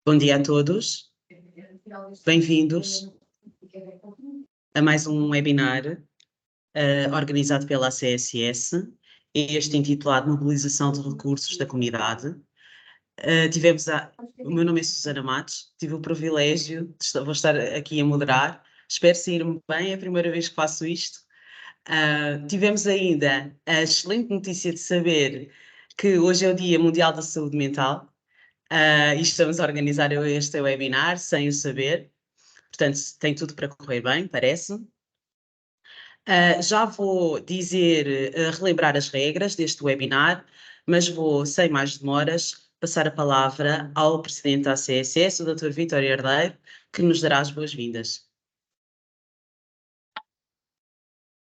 Bom dia a todos, bem-vindos a mais um webinar organizado pela ACSS, este intitulado Mobilização de Recursos da Comunidade. O meu nome é Susana Matos, tive o privilégio vou estar aqui a moderar, espero sair-me bem, é a primeira vez que faço isto. Tivemos ainda a excelente notícia de saber que hoje é o Dia Mundial da Saúde Mental, e estamos a organizar este webinar sem o saber, portanto tem tudo para correr bem, parece. Já vou dizer, relembrar as regras deste webinar, mas vou, sem mais demoras, passar a palavra ao Presidente da ACSS, o Dr. Vítor Herdeiro, que nos dará as boas-vindas.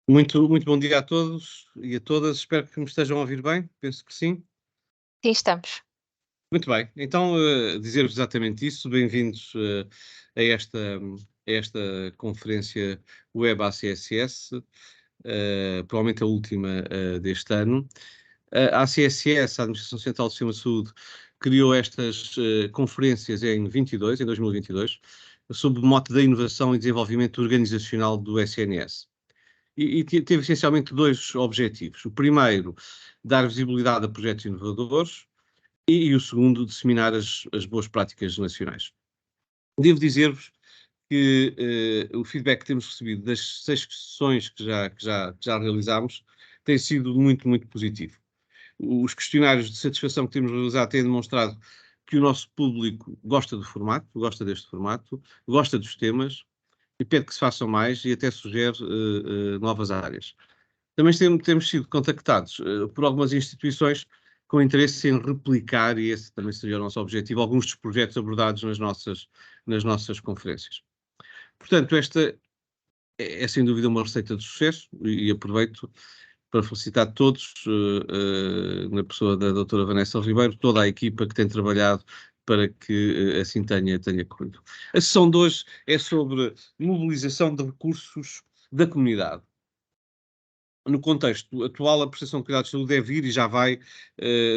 Muito bom dia a todos e a todas, espero que me estejam a ouvir bem, penso que sim. Sim, estamos. Muito bem, então dizer-vos exatamente isso, bem-vindos a esta conferência Web ACSS, provavelmente a última deste ano. A ACSS, a Administração Central do Sistema de Saúde, criou estas conferências em 2022, sob o mote da inovação e desenvolvimento organizacional do SNS. E teve essencialmente dois objetivos. O primeiro, dar visibilidade a projetos inovadores e o segundo, disseminar as boas práticas nacionais. Devo dizer-vos que o feedback que temos recebido das 6 sessões que já realizámos tem sido muito positivo. Os questionários de satisfação que temos realizado têm demonstrado que o nosso público gosta do formato, gosta deste formato, gosta dos temas, e pede que se façam mais e até sugere novas áreas. Também temos sido contactados por algumas instituições com interesse em replicar, e esse também seria o nosso objetivo, alguns dos projetos abordados nas nossas conferências. Portanto, esta é sem dúvida uma receita de sucesso e aproveito para felicitar todos, na pessoa da doutora Vanessa Ribeiro, toda a equipa que tem trabalhado para que assim tenha corrido. A sessão de hoje é sobre mobilização de recursos da comunidade. No contexto atual, a prestação de cuidados de saúde deve ir e já vai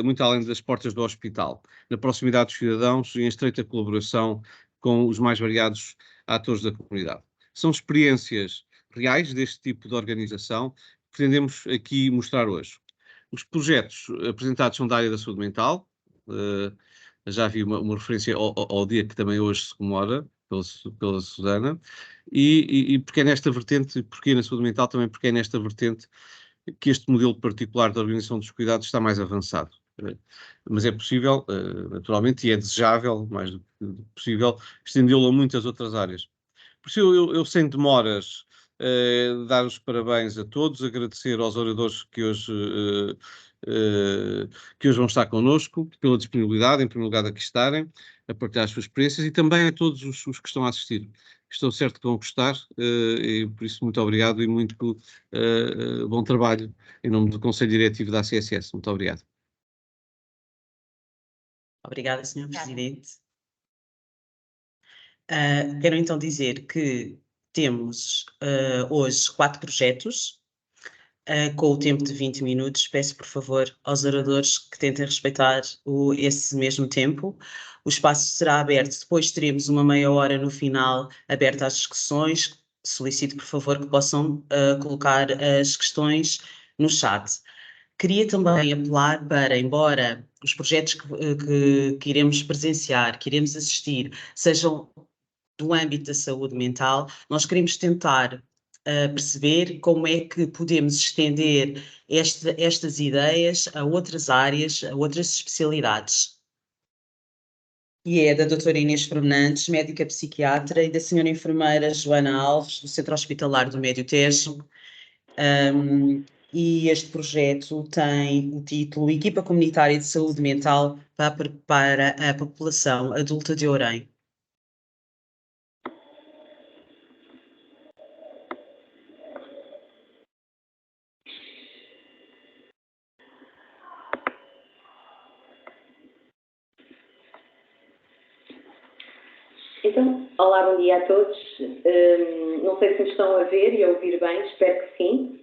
muito além das portas do hospital, na proximidade dos cidadãos e em estreita colaboração com os mais variados atores da comunidade. São experiências reais deste tipo de organização que pretendemos aqui mostrar hoje. Os projetos apresentados são da área da saúde mental, já vi uma referência ao dia que também hoje se comemora, pela Susana, e porque é nesta vertente, porque na saúde mental também, porque é nesta vertente que este modelo particular de organização dos cuidados está mais avançado. Mas é possível, naturalmente, e é desejável, mais do que possível, estendê-lo a muitas outras áreas. Por isso, eu sem demoras, dar os parabéns a todos, agradecer aos oradores que hoje vão estar connosco, pela disponibilidade, em primeiro lugar, de aqui estarem, a partilhar as suas experiências, e também a todos os que estão a assistir. Estou certo que vão gostar, e por isso muito obrigado e muito bom trabalho em nome do Conselho Diretivo da ACSS. Muito obrigado. Obrigada, Sr. Presidente. Quero então dizer que temos hoje 4 projetos, com o tempo de 20 minutos. Peço, por favor, aos oradores que tentem respeitar esse mesmo tempo. O espaço será aberto, depois teremos uma meia hora no final aberta às discussões. Solicito, por favor, que possam colocar as questões no chat. Queria também apelar para, embora os projetos que iremos presenciar, que iremos assistir, sejam do âmbito da saúde mental, nós queremos tentar perceber como é que podemos estender estas ideias a outras áreas, a outras especialidades. E é da doutora Inês Fernandes, médica psiquiatra, e da senhora enfermeira Joana Alves, do Centro Hospitalar do Médio Tejo. E este projeto tem o título Equipa Comunitária de Saúde Mental para a População Adulta de Ourém. Então, olá, bom dia a todos. Não sei se me estão a ver e a ouvir bem, espero que sim.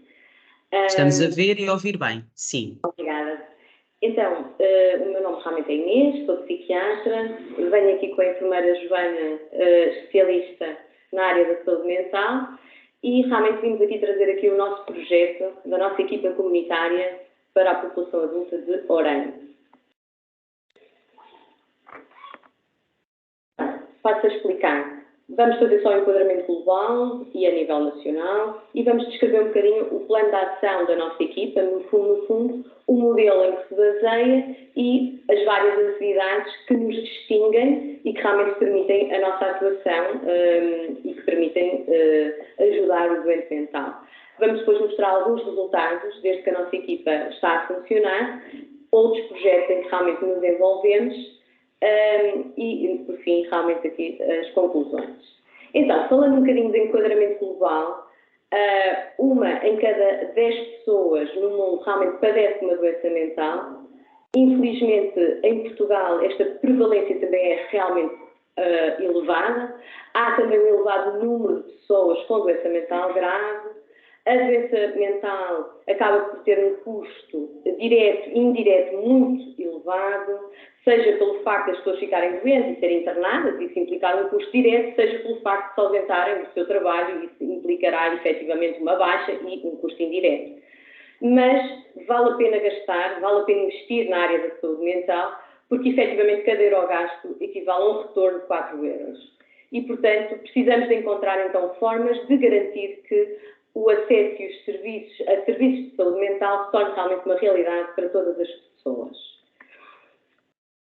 Estamos a ver e a ouvir bem, sim. Obrigada. Então, o meu nome realmente é Inês, sou psiquiatra, venho aqui com a enfermeira Joana, especialista na área da saúde mental, e realmente vimos aqui trazer aqui o nosso projeto da nossa equipa comunitária para a população adulta de Orem. Passo a explicar. Vamos fazer só o enquadramento global e a nível nacional e vamos descrever um bocadinho o plano de ação da nossa equipa, no fundo, o modelo em que se baseia e as várias atividades que nos distinguem e que realmente permitem a nossa atuação e que permitem ajudar o doente mental. Vamos depois mostrar alguns resultados desde que a nossa equipa está a funcionar, outros projetos em que realmente nos envolvemos e, por fim, realmente aqui as conclusões. Então, falando um bocadinho de enquadramento global, uma em cada 10 pessoas no mundo realmente padece uma doença mental. Infelizmente, em Portugal, esta prevalência também é realmente elevada. Há também um elevado número de pessoas com doença mental grave. A doença mental acaba por ter um custo direto e indireto muito elevado, seja pelo facto das pessoas ficarem doentes e serem internadas, isso implicar um custo direto, seja pelo facto de se ausentarem do seu trabalho, isso implicará efetivamente uma baixa e um custo indireto. Mas vale a pena gastar, vale a pena investir na área da saúde mental, porque efetivamente cada euro gasto equivale a um retorno de 4 euros. E, portanto, precisamos de encontrar então formas de garantir que o acesso e os serviços a serviços de saúde mental se tornem realmente uma realidade para todas as pessoas.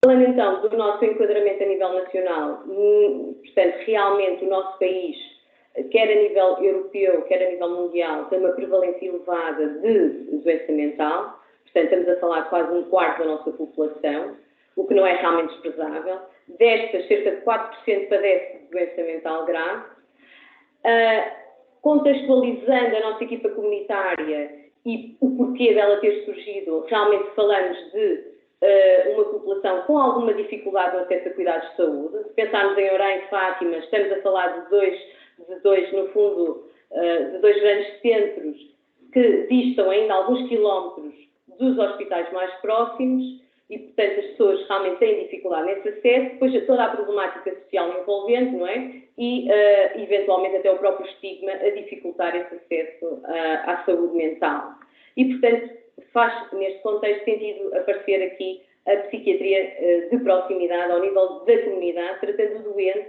Falando então do nosso enquadramento a nível nacional, portanto, realmente o nosso país, quer a nível europeu, quer a nível mundial, tem uma prevalência elevada de doença mental, portanto, estamos a falar de quase um quarto da nossa população, o que não é realmente desprezável. Destas, cerca de 4% padece de doença mental grave. Contextualizando a nossa equipa comunitária e o porquê dela ter surgido, realmente falamos de uma população com alguma dificuldade no acesso a cuidados de saúde. Se pensarmos em Orem e Fátima, estamos a falar de dois, no fundo, de dois grandes centros que distam ainda alguns quilómetros dos hospitais mais próximos e, portanto, as pessoas realmente têm dificuldade nesse acesso, depois toda a problemática social envolvente, não é? E, eventualmente, até o próprio estigma a dificultar esse acesso à saúde mental. E, portanto, faz, neste contexto, sentido aparecer aqui a psiquiatria de proximidade ao nível da comunidade, tratando o doente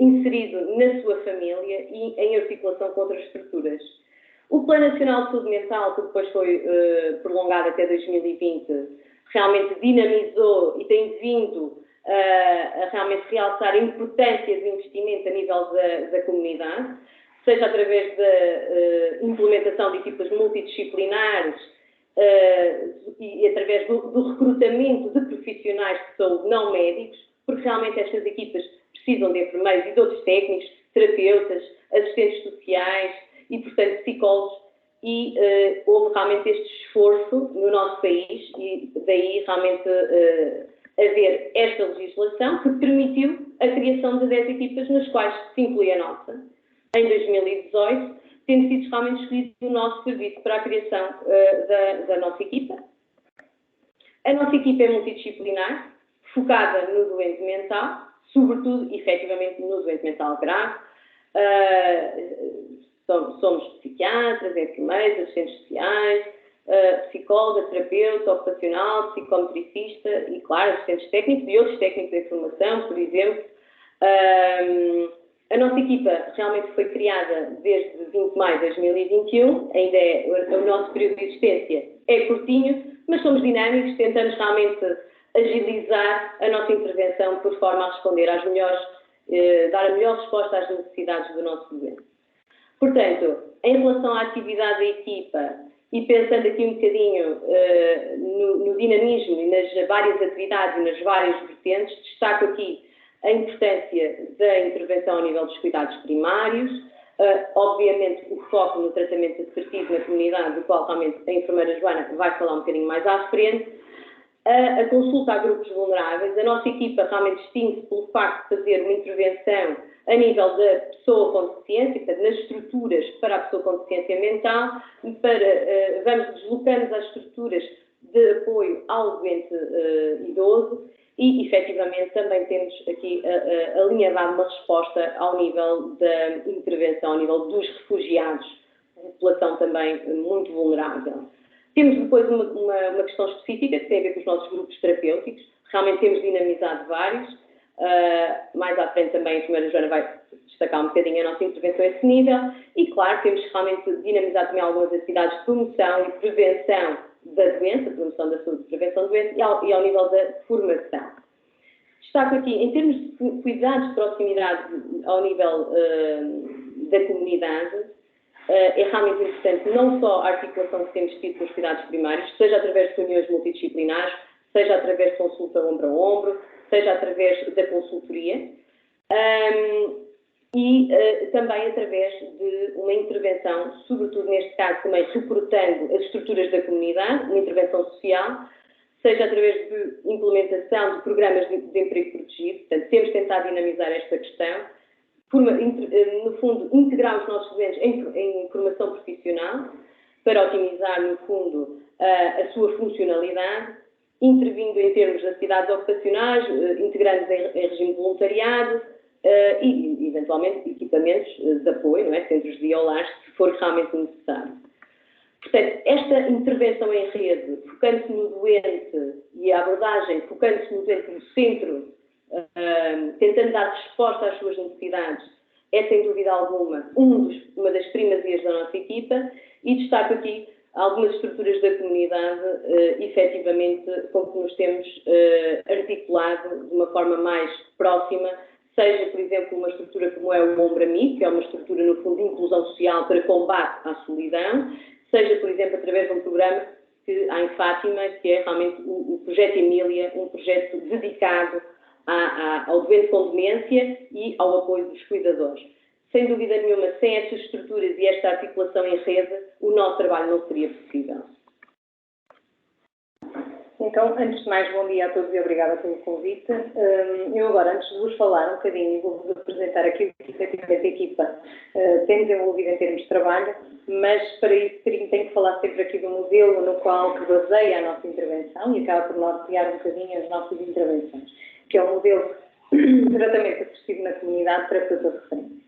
inserido na sua família e em articulação com outras estruturas. O Plano Nacional de Saúde Mental, que depois foi prolongado até 2020, realmente dinamizou e tem vindo a realmente realçar a importância do investimento a nível da comunidade, seja através da implementação de equipas multidisciplinares e através do recrutamento de profissionais de saúde não médicos, porque realmente estas equipas precisam de enfermeiros e de outros técnicos, terapeutas, assistentes sociais e, portanto, psicólogos. E houve realmente este esforço no nosso país e daí realmente haver esta legislação que permitiu a criação de 10 equipas, nas quais se inclui a nossa, em 2018, tendo sido realmente escolhido o nosso serviço para a criação da nossa equipa. A nossa equipa é multidisciplinar, focada no doente mental, sobretudo, efetivamente, no doente mental grave. Somos psiquiatras, enfermeiros, assistentes sociais, psicóloga, terapeuta, ocupacional, psicometricista e, claro, assistentes técnicos e outros técnicos de informação, por exemplo. A nossa equipa realmente foi criada desde 20 de maio de 2021, ainda o nosso período de existência é curtinho, mas somos dinâmicos, tentamos realmente agilizar a nossa intervenção por forma a responder às dar a melhor resposta às necessidades do nosso doente. Portanto, em relação à atividade da equipa e pensando aqui um bocadinho no dinamismo e nas várias atividades e nas várias vertentes, destaco aqui a importância da intervenção a nível dos cuidados primários, obviamente o foco no tratamento assertivo na comunidade, do qual realmente a enfermeira Joana vai falar um bocadinho mais à frente, a consulta a grupos vulneráveis. A nossa equipa realmente distingue-se pelo facto de fazer uma intervenção a nível da pessoa com deficiência, portanto, nas estruturas para a pessoa com deficiência mental, vamos deslocando as estruturas de apoio ao doente idoso e, efetivamente, também temos aqui a linha a dar uma resposta ao nível da intervenção, ao nível dos refugiados, população também muito vulnerável. Temos depois uma questão específica que tem a ver com os nossos grupos terapêuticos. Realmente temos dinamizado vários. Mais à frente também a enfermeira Joana vai destacar um bocadinho a nossa intervenção a esse nível. E, claro, temos realmente dinamizado também algumas atividades de promoção e prevenção da doença, promoção da saúde e prevenção da doença, e ao nível da formação. Destaco aqui, em termos de cuidados de proximidade ao nível da comunidade, é realmente importante não só a articulação que temos tido com os cuidados primários, seja através de reuniões multidisciplinares, seja através de consulta ombro a ombro, seja através da consultoria, e também através de uma intervenção, sobretudo neste caso também recrutando as estruturas da comunidade, uma intervenção social, seja através de implementação de programas de emprego protegido. Portanto, temos tentado dinamizar esta questão, no fundo, integrar os nossos doentes em formação profissional, para otimizar, no fundo, a sua funcionalidade, intervindo em termos de atividades ocupacionais, integrando em regime de voluntariado e, eventualmente, equipamentos de apoio, não é? Centros de olares, se for realmente necessário. Portanto, esta intervenção em rede, focando-se no doente e a abordagem, focando-se no doente no centro, tentando dar resposta às suas necessidades, é, sem dúvida alguma, uma das primazias da nossa equipa, e destaco aqui algumas estruturas da comunidade, efetivamente, com que nos temos articulado de uma forma mais próxima, seja, por exemplo, uma estrutura como é o Ombro Amigo, que é uma estrutura, no fundo, de inclusão social para combate à solidão, seja, por exemplo, através de um programa que há em Fátima, que é realmente o Projeto Emília, um projeto dedicado ao doente com demência e ao apoio dos cuidadores. Sem dúvida nenhuma, sem estas estruturas e esta articulação em rede, o nosso trabalho não seria possível. Então, antes de mais, bom dia a todos e obrigada pelo convite. Eu agora, antes de vos falar um bocadinho, vou-vos apresentar aquilo que efetivamente a equipa tem desenvolvido em termos de trabalho, mas para isso tenho que falar sempre aqui do modelo no qual que baseia a nossa intervenção e acaba por nortear um bocadinho as nossas intervenções, que é o modelo de tratamento assistido na comunidade terapeuta de referência.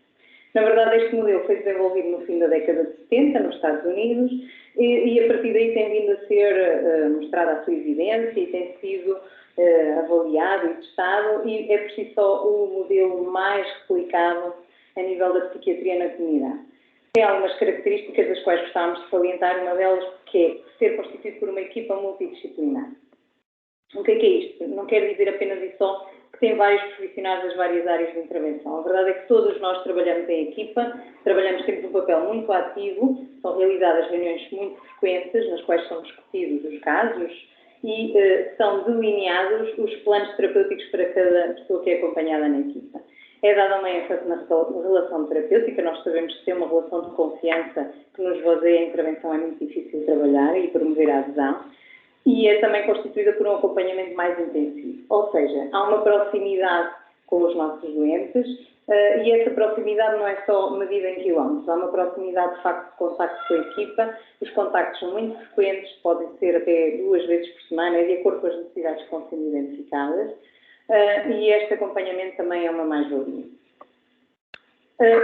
Na verdade, este modelo foi desenvolvido no fim da década de 70, nos Estados Unidos, e a partir daí tem vindo a ser mostrada a sua evidência e tem sido avaliado e testado, e é por si só o modelo mais replicado a nível da psiquiatria na comunidade. Tem algumas características das quais gostávamos de salientar, uma delas que é ser constituído por uma equipa multidisciplinar. O que é isto? Não quer dizer apenas e só que tem vários profissionais das várias áreas de intervenção. A verdade é que todos nós trabalhamos em equipa, trabalhamos sempre num papel muito ativo, são realizadas reuniões muito frequentes, nas quais são discutidos os casos e são delineados os planos terapêuticos para cada pessoa que é acompanhada na equipa. É dada uma ênfase na relação terapêutica, nós sabemos que ter uma relação de confiança que nos baseia a intervenção é muito difícil de trabalhar e promover a adesão. E é também constituída por um acompanhamento mais intensivo. Ou seja, há uma proximidade com os nossos doentes e essa proximidade não é só medida em quilómetros, há uma proximidade de facto de contacto com a equipa, os contactos são muito frequentes, podem ser até 2 vezes por semana, de acordo com as necessidades que vão sendo identificadas, e este acompanhamento também é uma mais-valia.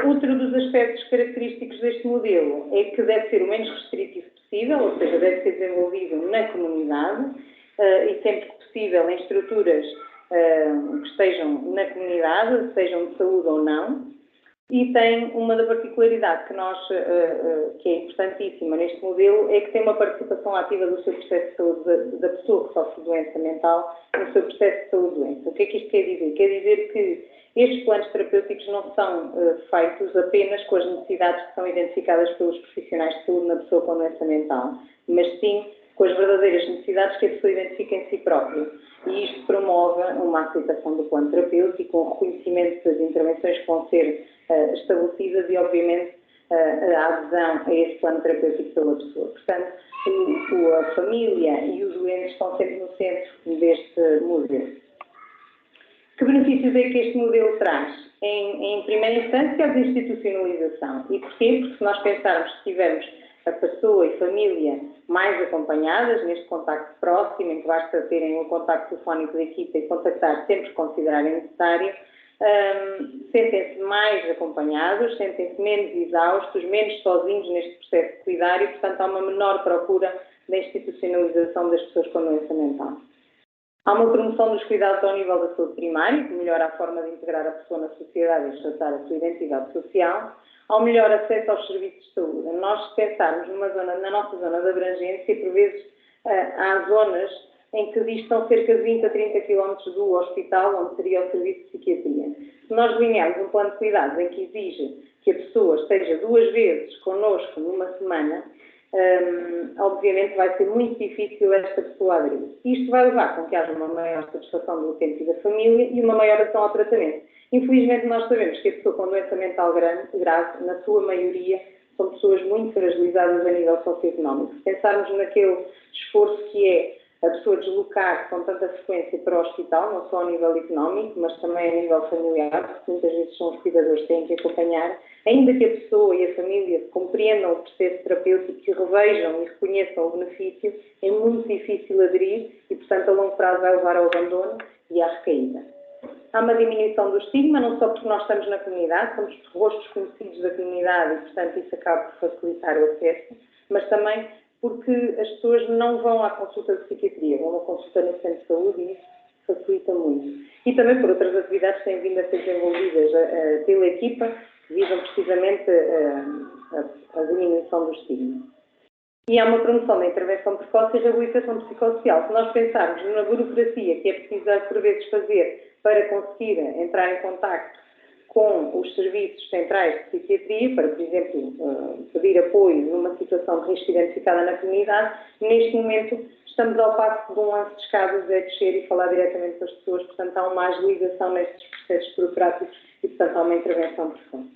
Outro dos aspectos característicos deste modelo é que deve ser o menos restritivo possível, ou seja, deve ser desenvolvido na comunidade e sempre que possível em estruturas que estejam na comunidade, sejam de saúde ou não, e tem uma da particularidade que é importantíssima neste modelo, é que tem uma participação ativa do seu processo de saúde, da pessoa que sofre doença mental, no seu processo de saúde-doença. O que é que isto quer dizer? Quer dizer que estes planos terapêuticos não são feitos apenas com as necessidades que são identificadas pelos profissionais de saúde na pessoa com doença mental, mas sim com as verdadeiras necessidades que a pessoa identifica em si própria. E isto promove uma aceitação do plano terapêutico, um reconhecimento das intervenções que vão ser estabelecidas e, obviamente, a adesão a esse plano terapêutico pela pessoa. Portanto, a família e os doentes estão sempre no centro deste modelo. Que benefícios é que este modelo traz? Em primeira instância, a desinstitucionalização. E porquê? Porque se nós pensarmos que estivermos a pessoa e família mais acompanhadas neste contacto próximo, em que basta terem um contacto telefónico da equipa e contactar sempre que considerarem necessário, sentem-se mais acompanhados, sentem-se menos exaustos, menos sozinhos neste processo de cuidar e, portanto, há uma menor procura da institucionalização das pessoas com doença mental. Há uma promoção dos cuidados ao nível da saúde primária, que melhora a forma de integrar a pessoa na sociedade e tratar a sua identidade social. Há um melhor acesso aos serviços de saúde. Nós, se pensarmos na nossa zona de abrangência, por vezes há zonas em que distam cerca de 20 a 30 km do hospital, onde seria o serviço de psiquiatria. Se nós delinearmos um plano de cuidados em que exige que a pessoa esteja 2 vezes connosco numa semana, obviamente vai ser muito difícil esta pessoa aderir. Isto vai levar com que haja uma maior satisfação do utente e da família e uma maior ação ao tratamento. Infelizmente, nós sabemos que a pessoa com doença mental grave, na sua maioria, são pessoas muito fragilizadas a nível socioeconómico. Se pensarmos naquele esforço que é a pessoa deslocar com tanta frequência para o hospital, não só a nível económico, mas também a nível familiar, porque muitas vezes são os cuidadores que têm que acompanhar, ainda que a pessoa e a família compreendam o processo terapêutico, que revejam e reconheçam o benefício, é muito difícil aderir e, portanto, a longo prazo vai levar ao abandono e à recaída. Há uma diminuição do estigma, não só porque nós estamos na comunidade, somos rostos conhecidos da comunidade e, portanto, isso acaba por facilitar o acesso, mas também porque as pessoas não vão à consulta de psiquiatria, vão à consulta no centro de saúde e isso facilita muito. E também por outras atividades que têm vindo a ser desenvolvidas pela equipa, que visam precisamente a diminuição do estigma. E há uma promoção da intervenção precoce e reabilitação psicossocial. Se nós pensarmos na burocracia que é preciso, por vezes, fazer para conseguir entrar em contacto com os serviços centrais de psiquiatria, para, por exemplo, pedir apoio numa situação de risco identificada na comunidade, neste momento estamos ao passo de um lance de escadas a descer e falar diretamente com as pessoas, portanto há uma agilização nestes processos burocráticos e, portanto, há uma intervenção precoce.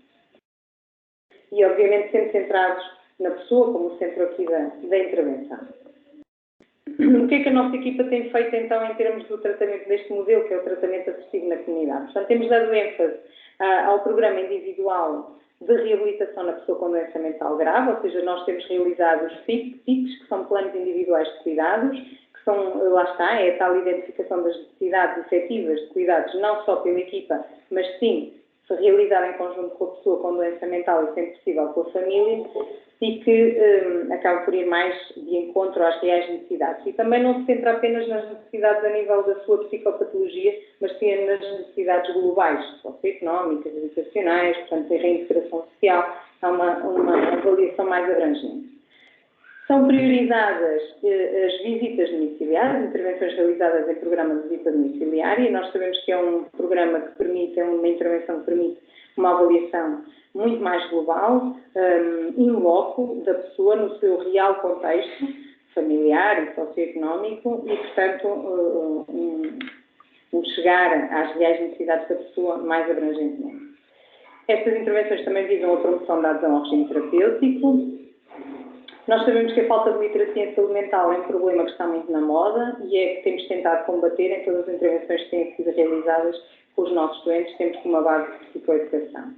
E, obviamente, sempre centrados na pessoa como centro aqui da intervenção. O que é que a nossa equipa tem feito, então, em termos do tratamento deste modelo, que é o tratamento assistido na comunidade? Portanto, temos dado ênfase ao programa individual de reabilitação na pessoa com doença mental grave, ou seja, nós temos realizado os PICs, que são planos individuais de cuidados, que são, lá está, é a tal identificação das necessidades efetivas de cuidados, não só pela equipa, mas sim se realizar em conjunto com a pessoa com doença mental e, sempre possível, com a família, e que acaba por ir mais de encontro às reais necessidades. E também não se centra apenas nas necessidades a nível da sua psicopatologia, mas sim nas necessidades globais, socioeconómicas, educacionais, portanto, a reintegração social, há uma avaliação mais abrangente. São priorizadas as visitas domiciliares, intervenções realizadas em programa de visita domiciliária. Nós sabemos que é um programa que permite, é uma intervenção que permite uma avaliação muito mais global, in loco, da pessoa no seu real contexto familiar e socioeconómico e, portanto, chegar às reais necessidades da pessoa mais abrangentemente. Estas intervenções também visam a promoção da adesão ao regime terapêutico. Nós sabemos que a falta de literacia em saúde mental é um problema que está muito na moda e é que temos tentado combater em todas as intervenções que têm sido realizadas com os nossos doentes, sempre com uma base de psicoeducação.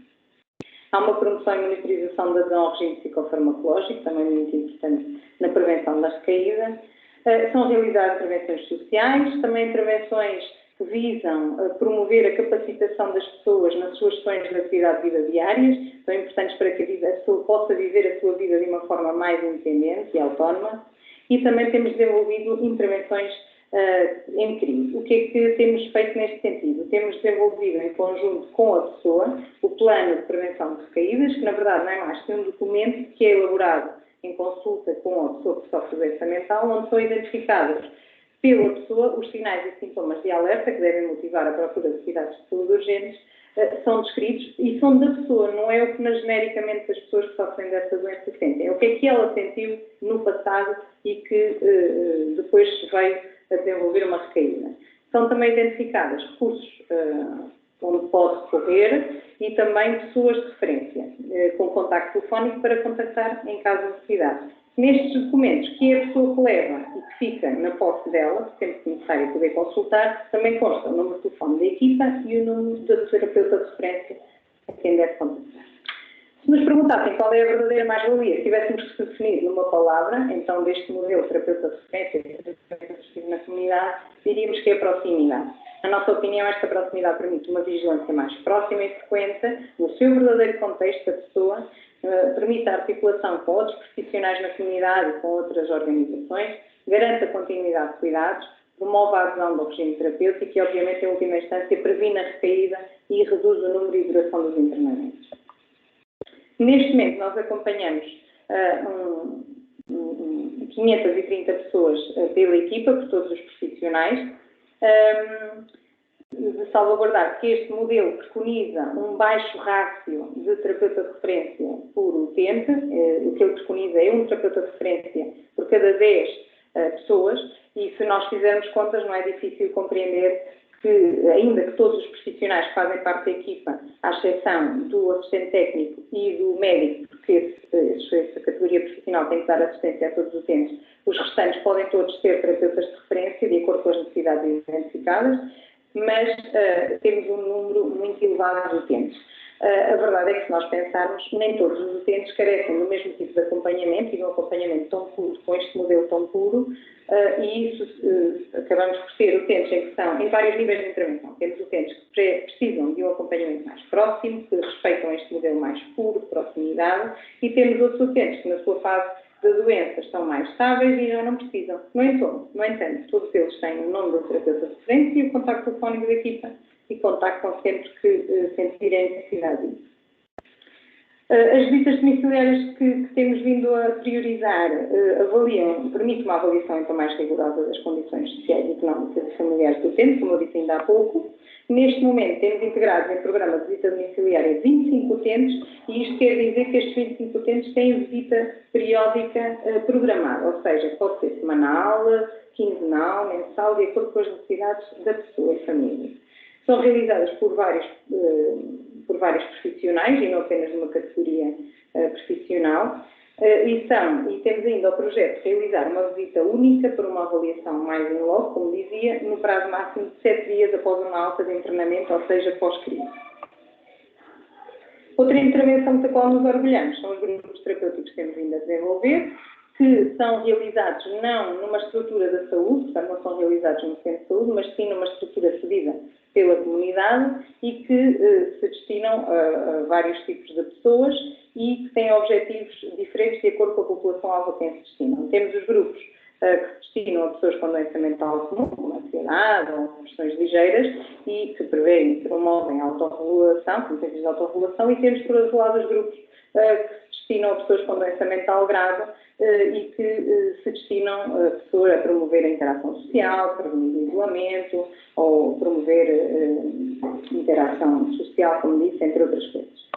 Há uma promoção e monitorização da adesão ao regime psicofarmacológico, também muito importante na prevenção da recaída. São realizadas intervenções sociais, também intervenções que visam promover a capacitação das pessoas nas suas questões de atividade de vida diárias, são importantes para que a pessoa possa viver a sua vida de uma forma mais independente e autónoma. E também temos desenvolvido intervenções em crise. O que é que temos feito neste sentido? Temos desenvolvido em conjunto com a pessoa o plano de prevenção de recaídas, que na verdade não é mais que um documento que é elaborado em consulta com a pessoa que sofre doença mental, onde são identificados pela pessoa os sinais e sintomas de alerta que devem motivar a procura de cuidados de saúde urgentes, são descritos e são da pessoa, não é o que genericamente as pessoas que sofrem desta doença sentem, é o que é que ela sentiu no passado e que depois veio a desenvolver uma recaída. São também identificadas recursos onde pode recorrer e também pessoas de referência, com contacto telefónico para contactar em caso de necessidade. Nestes documentos, que é a pessoa que leva e que fica na posse dela, sempre que necessário poder consultar, também consta o número de telefone da equipa e o número da terapeuta de referência a quem deve contactar. Se nos perguntar perguntassem qual é a verdadeira mais-valia, se tivéssemos que definir numa palavra, então deste modelo terapeuta de referência na comunidade, diríamos que é a proximidade. Na nossa opinião, esta proximidade permite uma vigilância mais próxima e frequente, no seu verdadeiro contexto da pessoa, permite a articulação com outros profissionais na comunidade e com outras organizações, garante a continuidade de cuidados, promove a adesão do regime terapêutico e, obviamente, em última instância, previne a recaída e reduz o número e duração dos internamentos. Neste momento, nós acompanhamos 530 pessoas pela equipa, por todos os profissionais, de salvaguardar que este modelo preconiza um baixo rácio de terapeuta de referência por utente. O que ele preconiza é um terapeuta de referência por cada 10 pessoas, e se nós fizermos contas não é difícil compreender que, ainda que todos os profissionais que fazem parte da equipa, à exceção do assistente técnico e do médico, porque essa categoria profissional tem que dar assistência a todos os utentes, os restantes podem todos ser terapeutas de referência, de acordo com as necessidades identificadas, mas temos um número muito elevado de utentes. A verdade é que, se nós pensarmos, nem todos os utentes carecem do mesmo tipo de acompanhamento e de um acompanhamento tão puro, com este modelo tão puro, e isso acabamos por ter utentes em que são em vários níveis de intervenção. Temos utentes que precisam de um acompanhamento mais próximo, que respeitam este modelo mais puro, de proximidade, e temos outros utentes que, na sua fase da doença, estão mais estáveis e já não precisam. No entanto, todos eles têm o nome do terapeuta de referência e o contacto telefónico da equipa, e contactam sempre que sentirem necessidade disso. As visitas domiciliárias que temos vindo a priorizar permitem uma avaliação então mais rigorosa das condições sociais, económicas e familiares do utente, como eu disse ainda há pouco. Neste momento temos integrados em programa de visita domiciliária 25 utentes, e isto quer dizer que estes 25 utentes têm visita periódica programada, ou seja, pode ser semanal, quinzenal, mensal, de acordo com as necessidades da pessoa e família. São realizadas por vários profissionais e não apenas numa categoria profissional, e temos ainda o projeto de realizar uma visita única para uma avaliação mais em loco, como dizia, no prazo máximo de 7 dias após uma alta de internamento, ou seja, pós-crise. Outra intervenção da qual nos orgulhamos são os grupos terapêuticos que temos vindo a desenvolver, que são realizados não numa estrutura da saúde, portanto não são realizados no centro de saúde, mas sim numa estrutura cedida pela comunidade e que se destinam a vários tipos de pessoas e que têm objetivos diferentes de acordo com a população alvo a quem se destinam. Temos os grupos que se destinam a pessoas com doença mental comum, como ansiedade ou questões ligeiras, e que prevêem e promovem a autorregulação, competências de autorregulação, e temos, por outro lado, os grupos que se destinam a pessoas com doença mental grave e que se destinam a promover a interação social, prevenir o isolamento ou promover interação social, como disse, entre outras coisas.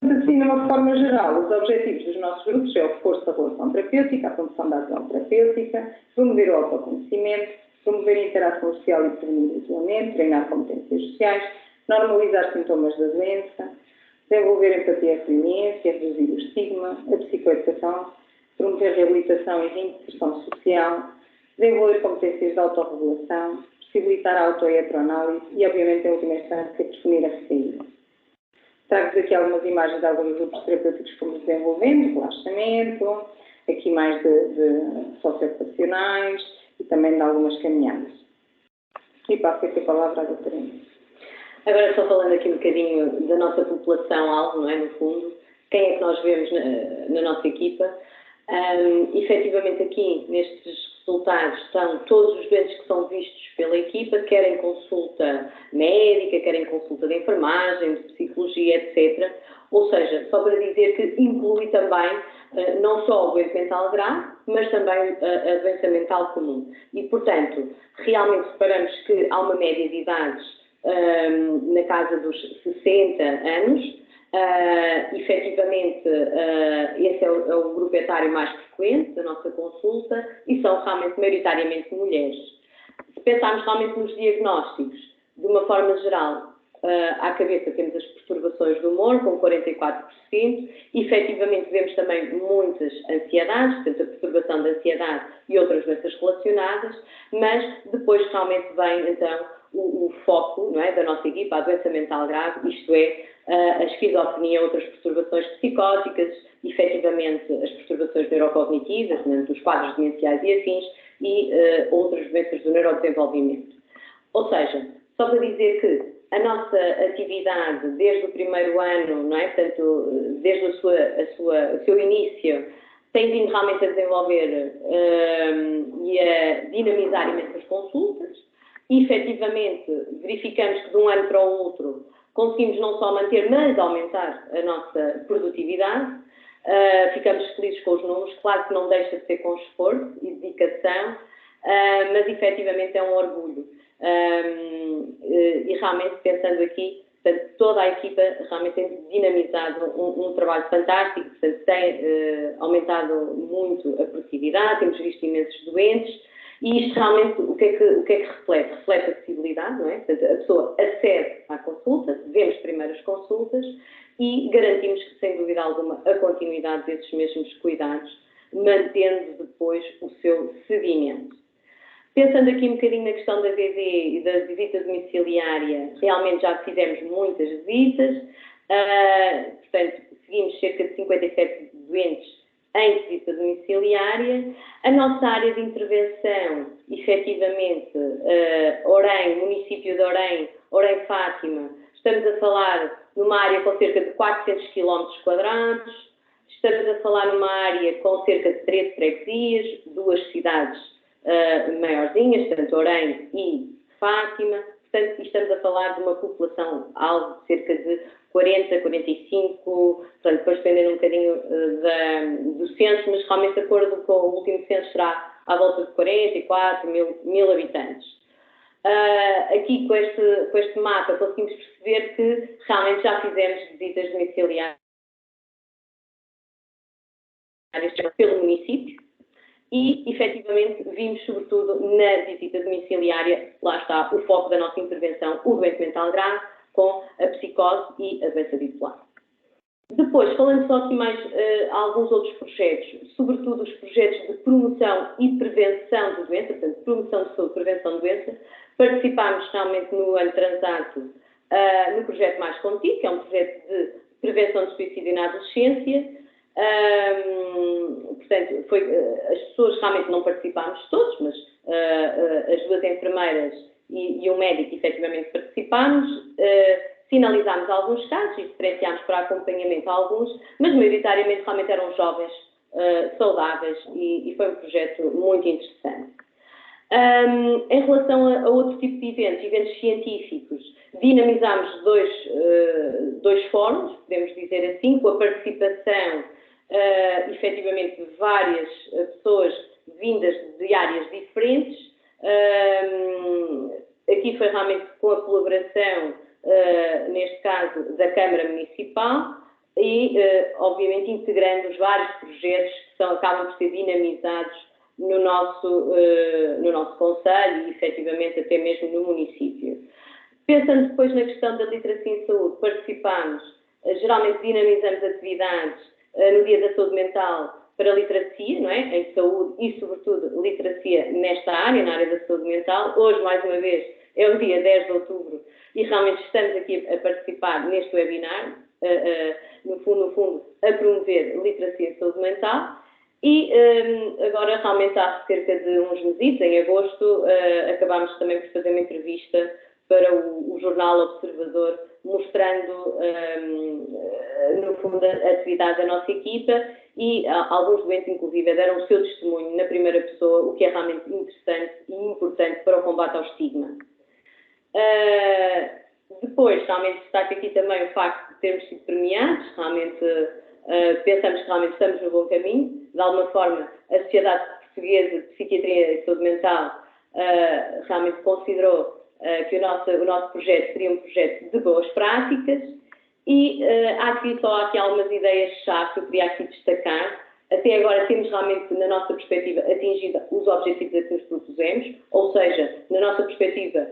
Assim, de uma forma geral, os objetivos dos nossos grupos é o reforço da relação terapêutica, a promoção da ação terapêutica, promover o autoconhecimento, promover a interação social e prevenir o isolamento, treinar competências sociais, normalizar sintomas da doença, desenvolver empatia e resiliência, reduzir o estigma, a psicoeducação, promover reabilitação e reinserção social, desenvolver competências de autorregulação, possibilitar a auto- e heteroanálise e, obviamente, em última instância, definir a recaída. Trago-vos aqui algumas imagens de alguns grupos terapêuticos que fomos desenvolvendo, relaxamento, aqui mais de socioocupacionais e também de algumas caminhadas. E passo aqui a palavra à doutora Inês. Agora, só falando aqui um bocadinho da nossa população-alvo, não é, no fundo, quem é que nós vemos na nossa equipa? Efetivamente, aqui, nestes resultados, estão todos os doentes que são vistos pela equipa, querem consulta médica, querem consulta de enfermagem, de psicologia, etc. Ou seja, só para dizer que inclui também não só o doente mental grave, mas também a doença mental comum. E, portanto, realmente reparamos que há uma média de idades na casa dos 60 anos. Efetivamente, esse é o grupo etário mais frequente da nossa consulta e são realmente maioritariamente mulheres. Se pensarmos realmente nos diagnósticos, de uma forma geral, à cabeça temos as perturbações do humor, com 44%, e efetivamente vemos também muitas ansiedades, portanto a perturbação da ansiedade e outras doenças relacionadas, mas depois realmente vem então o foco, não é, da nossa equipa, a doença mental grave, isto é, a esquizofrenia, outras perturbações psicóticas, efetivamente as perturbações neurocognitivas, os quadros demenciais e afins, e outras doenças do neurodesenvolvimento. Ou seja, só para dizer que a nossa atividade desde o primeiro ano, não é? Portanto, desde o seu início, tem vindo realmente a desenvolver e a dinamizar imensas consultas. E, efetivamente, verificamos que de um ano para o outro conseguimos não só manter, mas aumentar a nossa produtividade. Ficamos felizes com os números, claro que não deixa de ser com esforço e dedicação, mas efetivamente é um orgulho. E realmente, pensando aqui, portanto, toda a equipa realmente tem dinamizado um trabalho fantástico, portanto, tem aumentado muito a produtividade, temos visto imensos doentes, e isto realmente o que é que reflete? Reflete a acessibilidade, não é? Portanto, a pessoa acede à consulta, vemos primeiro as consultas e garantimos que, sem dúvida alguma, a continuidade desses mesmos cuidados, mantendo depois o seu seguimento. Pensando aqui um bocadinho na questão da VV e da visita domiciliária, realmente já fizemos muitas visitas, portanto, seguimos cerca de 57 doentes em visita domiciliária. A nossa área de intervenção, efetivamente, Orem, município de Orem, Orem-Fátima, estamos a falar numa área com cerca de 400 km², estamos a falar numa área com cerca de 13 freguesias, 2 cidades maiorzinhas, portanto, Orem e Fátima. Portanto, estamos a falar de uma população alvo de cerca de 40, 45, portanto, depois dependendo um bocadinho do censo, mas realmente, de acordo com o último censo, será à volta de 44 mil habitantes. Aqui, com este mapa, conseguimos perceber que realmente já fizemos visitas domiciliárias pelo município e, efetivamente, vimos, sobretudo, na visita domiciliária, lá está o foco da nossa intervenção, o doente mental grave, com a psicose e a doença bipolar. Depois, falando só aqui mais alguns outros projetos, sobretudo os projetos de promoção e prevenção de doença, portanto, promoção de saúde, prevenção de doença, participámos realmente no ano transato no projeto Mais Contigo, que é um projeto de prevenção de suicídio na adolescência. Portanto, as pessoas realmente não participámos todos, mas as 2 enfermeiras e o médico efetivamente participámos, sinalizámos alguns casos e diferenciámos para acompanhamento alguns, mas maioritariamente realmente eram jovens saudáveis e foi um projeto muito interessante. Em relação a outro tipo de eventos científicos, dinamizámos dois fóruns, podemos dizer assim, com a participação efetivamente de várias pessoas vindas de áreas diferentes. Aqui foi realmente com a colaboração, neste caso, da Câmara Municipal e, obviamente, integrando os vários projetos que acabam por ser dinamizados no nosso concelho e, efetivamente, até mesmo no município. Pensando depois na questão da literacia em saúde, participamos, geralmente dinamizamos atividades no Dia da Saúde Mental para literacia, não é? Em saúde e, sobretudo, literacia nesta área, na área da saúde mental. Hoje, mais uma vez, é o dia 10 de outubro e realmente estamos aqui a participar neste webinar, no fundo, a promover literacia e saúde mental. E agora, realmente, há cerca de uns meses, em agosto, acabámos também por fazer uma entrevista para o jornal Observador, mostrando, no fundo, a atividade da nossa equipa e alguns doentes, inclusive, deram o seu testemunho na primeira pessoa, o que é realmente interessante e importante para o combate ao estigma. Depois, realmente, destaco aqui também o facto de termos sido premiados, realmente pensamos que realmente estamos no bom caminho, de alguma forma a Sociedade Portuguesa de Psiquiatria e Saúde Mental realmente considerou que o nosso projeto seria um projeto de boas práticas e há aqui algumas ideias-chave que eu queria aqui destacar. Até agora temos realmente, na nossa perspectiva, atingido os objetivos a que nos propusemos, ou seja, na nossa perspectiva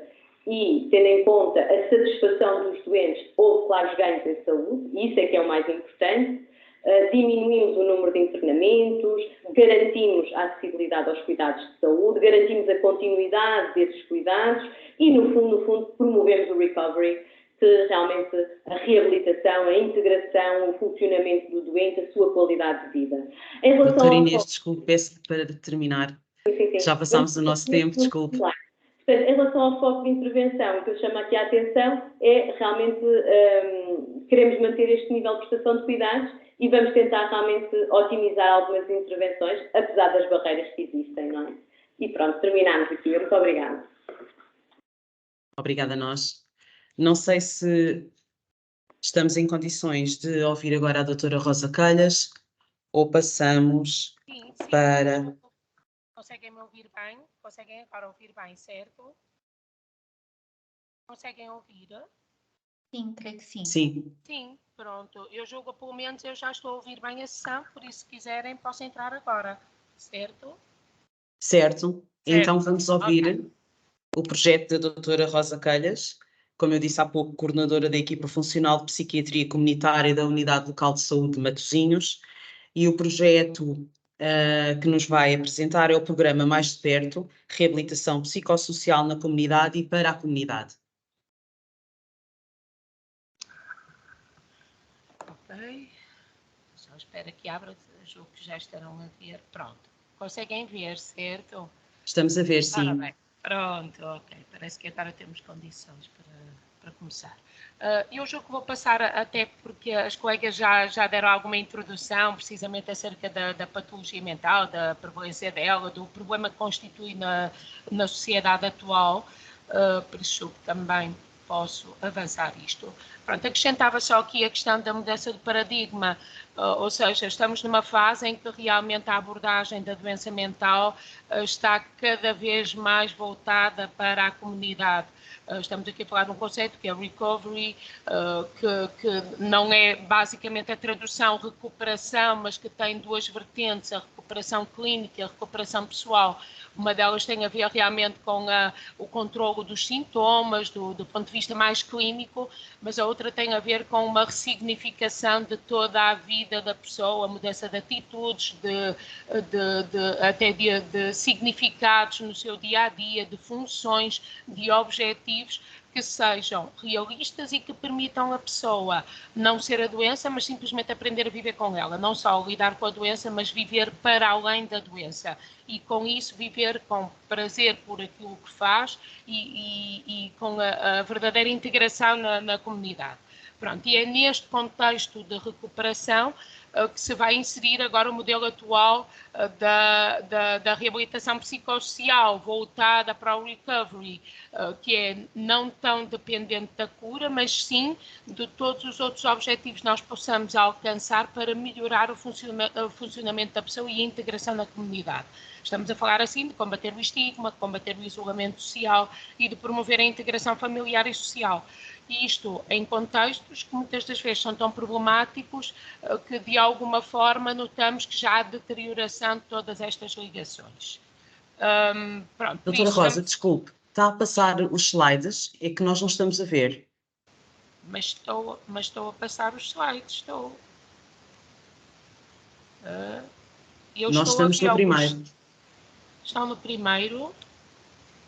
e tendo em conta a satisfação dos doentes, houve claros ganhos em saúde, e isso é que é o mais importante. Diminuímos o número de internamentos, garantimos a acessibilidade aos cuidados de saúde, garantimos a continuidade desses cuidados e, no fundo, promovemos o recovery, se realmente a reabilitação, a integração, o funcionamento do doente, a sua qualidade de vida. Em relação Doutora ao Inês, desculpe, peço para terminar. sim. Já passámos o nosso tempo, desculpe. Claro. Portanto, em relação ao foco de intervenção, o que eu chamo aqui a atenção é realmente queremos manter este nível de prestação de cuidados e vamos tentar realmente otimizar algumas intervenções, apesar das barreiras que existem, não é? E pronto, terminamos aqui. Muito obrigada. Obrigada a nós. Não sei se estamos em condições de ouvir agora a doutora Rosa Calhas ou passamos Sim. para... Conseguem me ouvir bem? Conseguem agora ouvir bem, certo? Conseguem ouvir? Sim, creio que sim. Sim. Sim, pronto. Eu julgo, pelo menos, eu já estou a ouvir bem a sessão, por isso, se quiserem, posso entrar agora, certo? Certo. Então vamos ouvir Okay. o projeto da doutora Rosa Calhas, como eu disse há pouco, coordenadora da equipa funcional de psiquiatria comunitária da Unidade Local de Saúde de Matosinhos, e o projeto que nos vai apresentar é o programa Mais de Perto, Reabilitação Psicossocial na Comunidade e para a Comunidade. Ok. Só espero que abra, julgo que já estarão a ver. Pronto. Conseguem ver, certo? Estamos a ver, sim. Bem. Pronto, ok. Parece que agora temos condições para começar. Eu julgo que vou passar, até porque as colegas já deram alguma introdução, precisamente acerca da patologia mental, da prevalência dela, do problema que constitui na sociedade atual, por isso também posso avançar isto. Pronto, acrescentava só aqui a questão da mudança de paradigma, ou seja, estamos numa fase em que realmente a abordagem da doença mental está cada vez mais voltada para a comunidade. Estamos aqui a falar de um conceito que é recovery, que não é basicamente a tradução recuperação, mas que tem duas vertentes, a recuperação clínica e a recuperação pessoal. Uma delas tem a ver realmente com o controlo dos sintomas, do ponto de vista mais clínico, mas a outra tem a ver com uma ressignificação de toda a vida da pessoa, mudança de atitudes, até de significados no seu dia-a-dia, de funções, de objetivos que sejam realistas e que permitam a pessoa não ser a doença, mas simplesmente aprender a viver com ela. Não só lidar com a doença, mas viver para além da doença. E com isso viver com prazer por aquilo que faz e com a verdadeira integração na comunidade. Pronto, e é neste contexto de recuperação que se vai inserir agora o modelo atual da reabilitação psicossocial, voltada para o recovery, que é não tão dependente da cura, mas sim de todos os outros objetivos que nós possamos alcançar para melhorar o funcionamento da pessoa e a integração na comunidade. Estamos a falar assim de combater o estigma, de combater o isolamento social e de promover a integração familiar e social. Isto em contextos que muitas das vezes são tão problemáticos que de alguma forma notamos que já há deterioração de todas estas ligações. Pronto, Doutora Rosa, desculpe, está a passar os slides, é que nós não estamos a ver. Mas estou a passar os slides, estou. Nós estamos no primeiro. Estão no primeiro.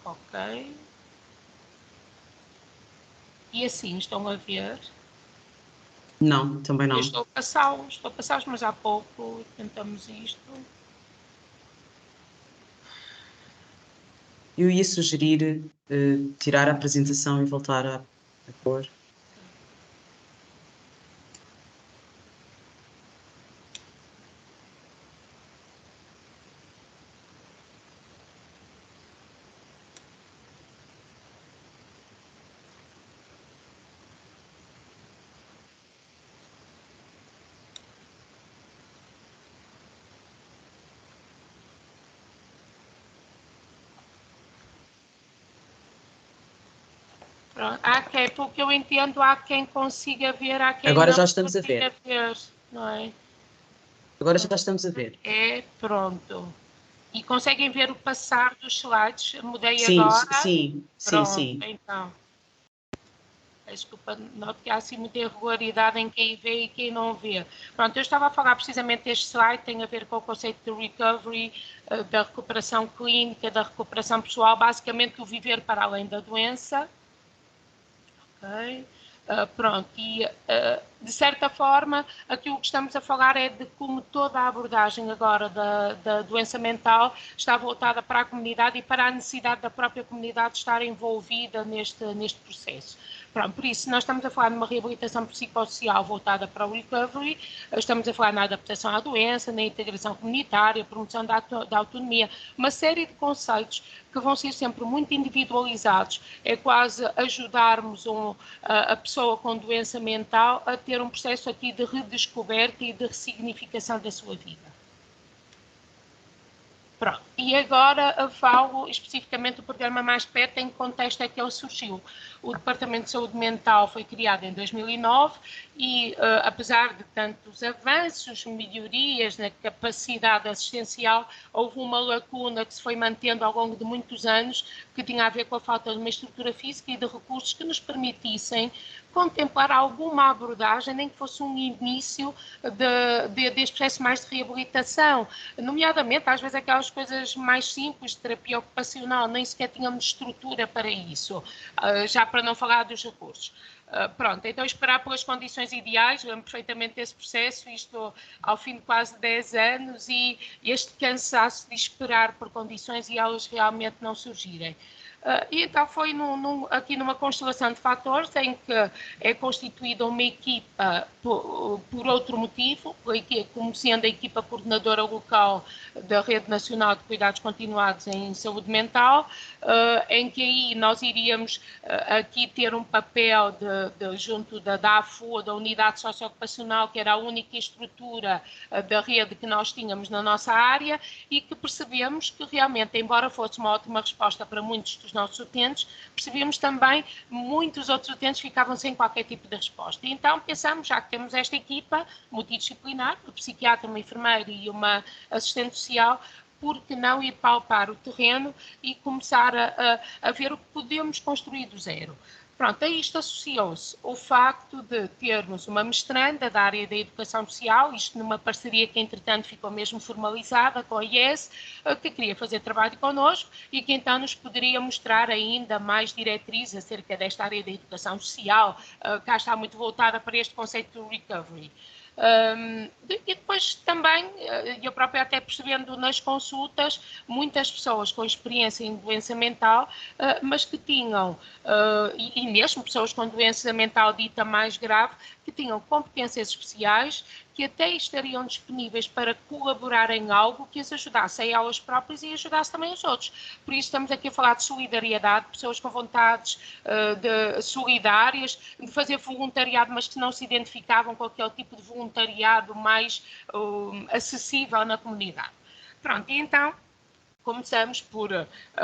Ok. E assim, estão a ver? Não, também não. Eu estou a passá-los, mas há pouco tentamos isto. Eu ia sugerir tirar a apresentação e voltar a pôr. Pelo que eu entendo, há quem consiga ver, há quem Agora não já estamos a consiga ver. Não é? Agora já estamos a ver. Pronto. E conseguem ver o passar dos slides? Mudei Sim, agora? sim, Pronto, sim. então. Desculpa, noto que há assim muita irregularidade em quem vê e quem não vê. Pronto, eu estava a falar precisamente deste slide, tem a ver com o conceito de recovery, da recuperação clínica, da recuperação pessoal, basicamente o viver para além da doença. Okay. Pronto, e de certa forma aquilo que estamos a falar é de como toda a abordagem agora da doença mental está voltada para a comunidade e para a necessidade da própria comunidade estar envolvida neste processo. Pronto, por isso, nós estamos a falar de uma reabilitação psicossocial voltada para o recovery, estamos a falar na adaptação à doença, na integração comunitária, promoção da autonomia, uma série de conceitos que vão ser sempre muito individualizados. É quase ajudarmos a pessoa com doença mental a ter um processo aqui de redescoberta e de ressignificação da sua vida. Pronto, e agora falo especificamente do programa Mais Perto, em que contexto é que ele surgiu. O Departamento de Saúde Mental foi criado em 2009 e, apesar de tantos avanços, melhorias na capacidade assistencial, houve uma lacuna que se foi mantendo ao longo de muitos anos, que tinha a ver com a falta de uma estrutura física e de recursos que nos permitissem contemplar alguma abordagem, nem que fosse um início deste processo mais de reabilitação, nomeadamente, às vezes, aquelas coisas mais simples de terapia ocupacional, nem sequer tínhamos estrutura para isso, já para não falar dos recursos. Pronto, então esperar pelas condições ideais, lembro perfeitamente desse processo, isto ao fim de quase 10 anos, e este cansaço de esperar por condições e elas realmente não surgirem. E então foi aqui numa constelação de fatores em que é constituída uma equipa por outro motivo, como sendo a equipa coordenadora local da Rede Nacional de Cuidados Continuados em Saúde Mental, em que aí nós iríamos aqui ter um papel junto da DAFU, da Unidade Socioocupacional, que era a única estrutura da rede que nós tínhamos na nossa área, e que percebemos que realmente, embora fosse uma ótima resposta para muitos dos nossos utentes, percebíamos também muitos outros utentes ficavam sem qualquer tipo de resposta. E então pensamos, já que temos esta equipa multidisciplinar, um psiquiatra, uma enfermeira e uma assistente social, por que não ir palpar o terreno e começar a ver o que podemos construir do zero. Pronto, a isto associou-se o facto de termos uma mestranda da área da educação social, isto numa parceria que entretanto ficou mesmo formalizada com a IES, que queria fazer trabalho connosco e que então nos poderia mostrar ainda mais diretrizes acerca desta área da educação social, cá está muito voltada para este conceito do recovery. E depois também, eu própria até percebendo nas consultas, muitas pessoas com experiência em doença mental, mas que tinham, e mesmo pessoas com doença mental dita mais grave, que tinham competências especiais, que até estariam disponíveis para colaborar em algo que as ajudasse a elas próprias e ajudasse também os outros. Por isso estamos aqui a falar de solidariedade, pessoas com vontades solidárias, de fazer voluntariado, mas que não se identificavam com aquele tipo de voluntariado mais acessível na comunidade. Pronto, e então começamos por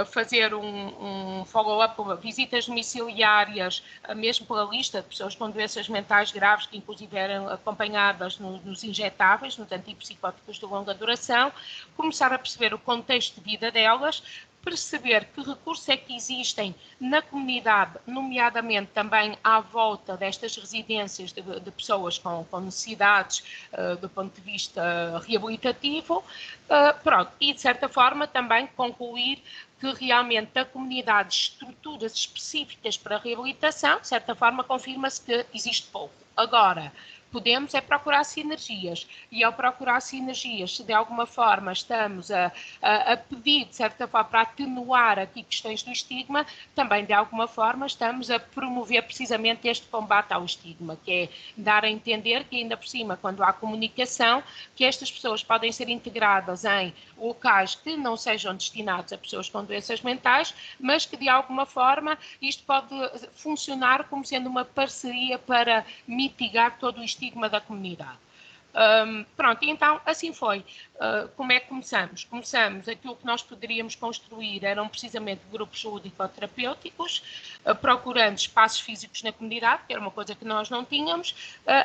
fazer um follow-up, visitas domiciliárias, mesmo pela lista de pessoas com doenças mentais graves, que inclusive eram acompanhadas nos injetáveis, nos antipsicóticos de longa duração, começar a perceber o contexto de vida delas, perceber que recursos é que existem na comunidade, nomeadamente também à volta destas residências de pessoas com necessidades do ponto de vista reabilitativo, pronto, e de certa forma também concluir que realmente a comunidade estruturas específicas para a reabilitação, de certa forma confirma-se que existe pouco. Agora, podemos é procurar sinergias, e ao procurar sinergias, se de alguma forma estamos a pedir, de certa forma, para atenuar aqui questões do estigma, também de alguma forma estamos a promover precisamente este combate ao estigma, que é dar a entender que ainda por cima, quando há comunicação, que estas pessoas podem ser integradas em locais que não sejam destinados a pessoas com doenças mentais, mas que de alguma forma isto pode funcionar como sendo uma parceria para mitigar todo o estigma da comunidade. Pronto, então assim foi. Como é que começamos? Começamos, aquilo que nós poderíamos construir eram precisamente grupos lúdico-terapêuticos, procurando espaços físicos na comunidade, que era uma coisa que nós não tínhamos,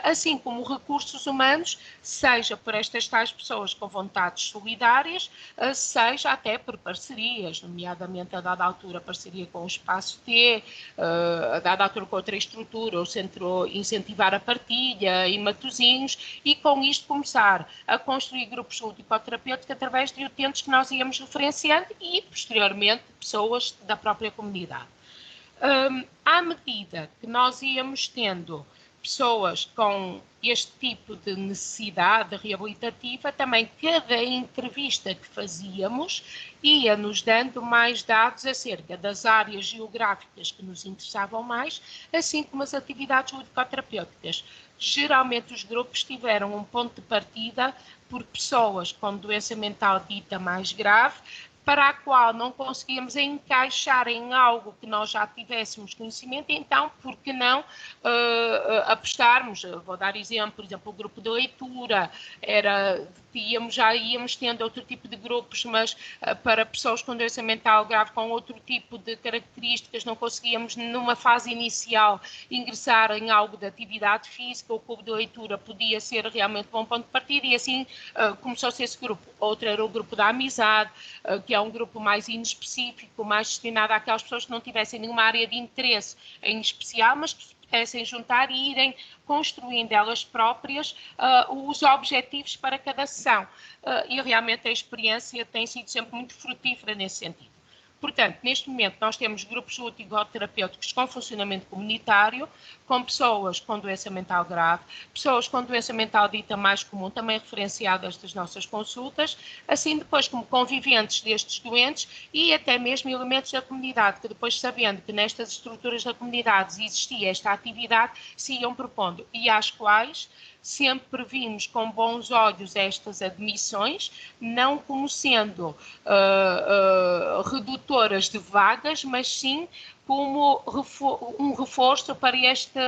assim como recursos humanos, seja por estas tais pessoas com vontades solidárias, seja até por parcerias, nomeadamente a dada altura parceria com o Espaço T, a dada altura com outra estrutura, o Centro Incentivar a Partilha e Matosinhos, e com isto começar a construir grupos lúdico-terapêuticos através de utentes que nós íamos referenciando e, posteriormente, pessoas da própria comunidade. À medida que nós íamos tendo pessoas com este tipo de necessidade reabilitativa, também cada entrevista que fazíamos ia nos dando mais dados acerca das áreas geográficas que nos interessavam mais, assim como as atividades ludicoterapêuticas. Geralmente os grupos tiveram um ponto de partida por pessoas com doença mental dita mais grave, para a qual não conseguíamos encaixar em algo que nós já tivéssemos conhecimento, então, por que não apostarmos? Vou dar exemplo, por exemplo, o grupo de leitura, já íamos tendo outro tipo de grupos, mas para pessoas com doença mental grave, com outro tipo de características, não conseguíamos, numa fase inicial, ingressar em algo de atividade física. O clube de leitura podia ser realmente bom ponto de partida, e assim começou-se esse grupo. Outro era o grupo da amizade, que é um grupo mais inespecífico, mais destinado àquelas pessoas que não tivessem nenhuma área de interesse em especial, mas que se pudessem juntar e irem construindo elas próprias os objetivos para cada sessão. E realmente a experiência tem sido sempre muito frutífera nesse sentido. Portanto, neste momento nós temos grupos ludicoterapêuticos com funcionamento comunitário, com pessoas com doença mental grave, pessoas com doença mental dita mais comum, também referenciadas das nossas consultas, assim depois como conviventes destes doentes e até mesmo elementos da comunidade, que depois, sabendo que nestas estruturas da comunidade existia esta atividade, se iam propondo, e às quais sempre vimos com bons olhos estas admissões, não como sendo redutoras de vagas, mas sim como um reforço para este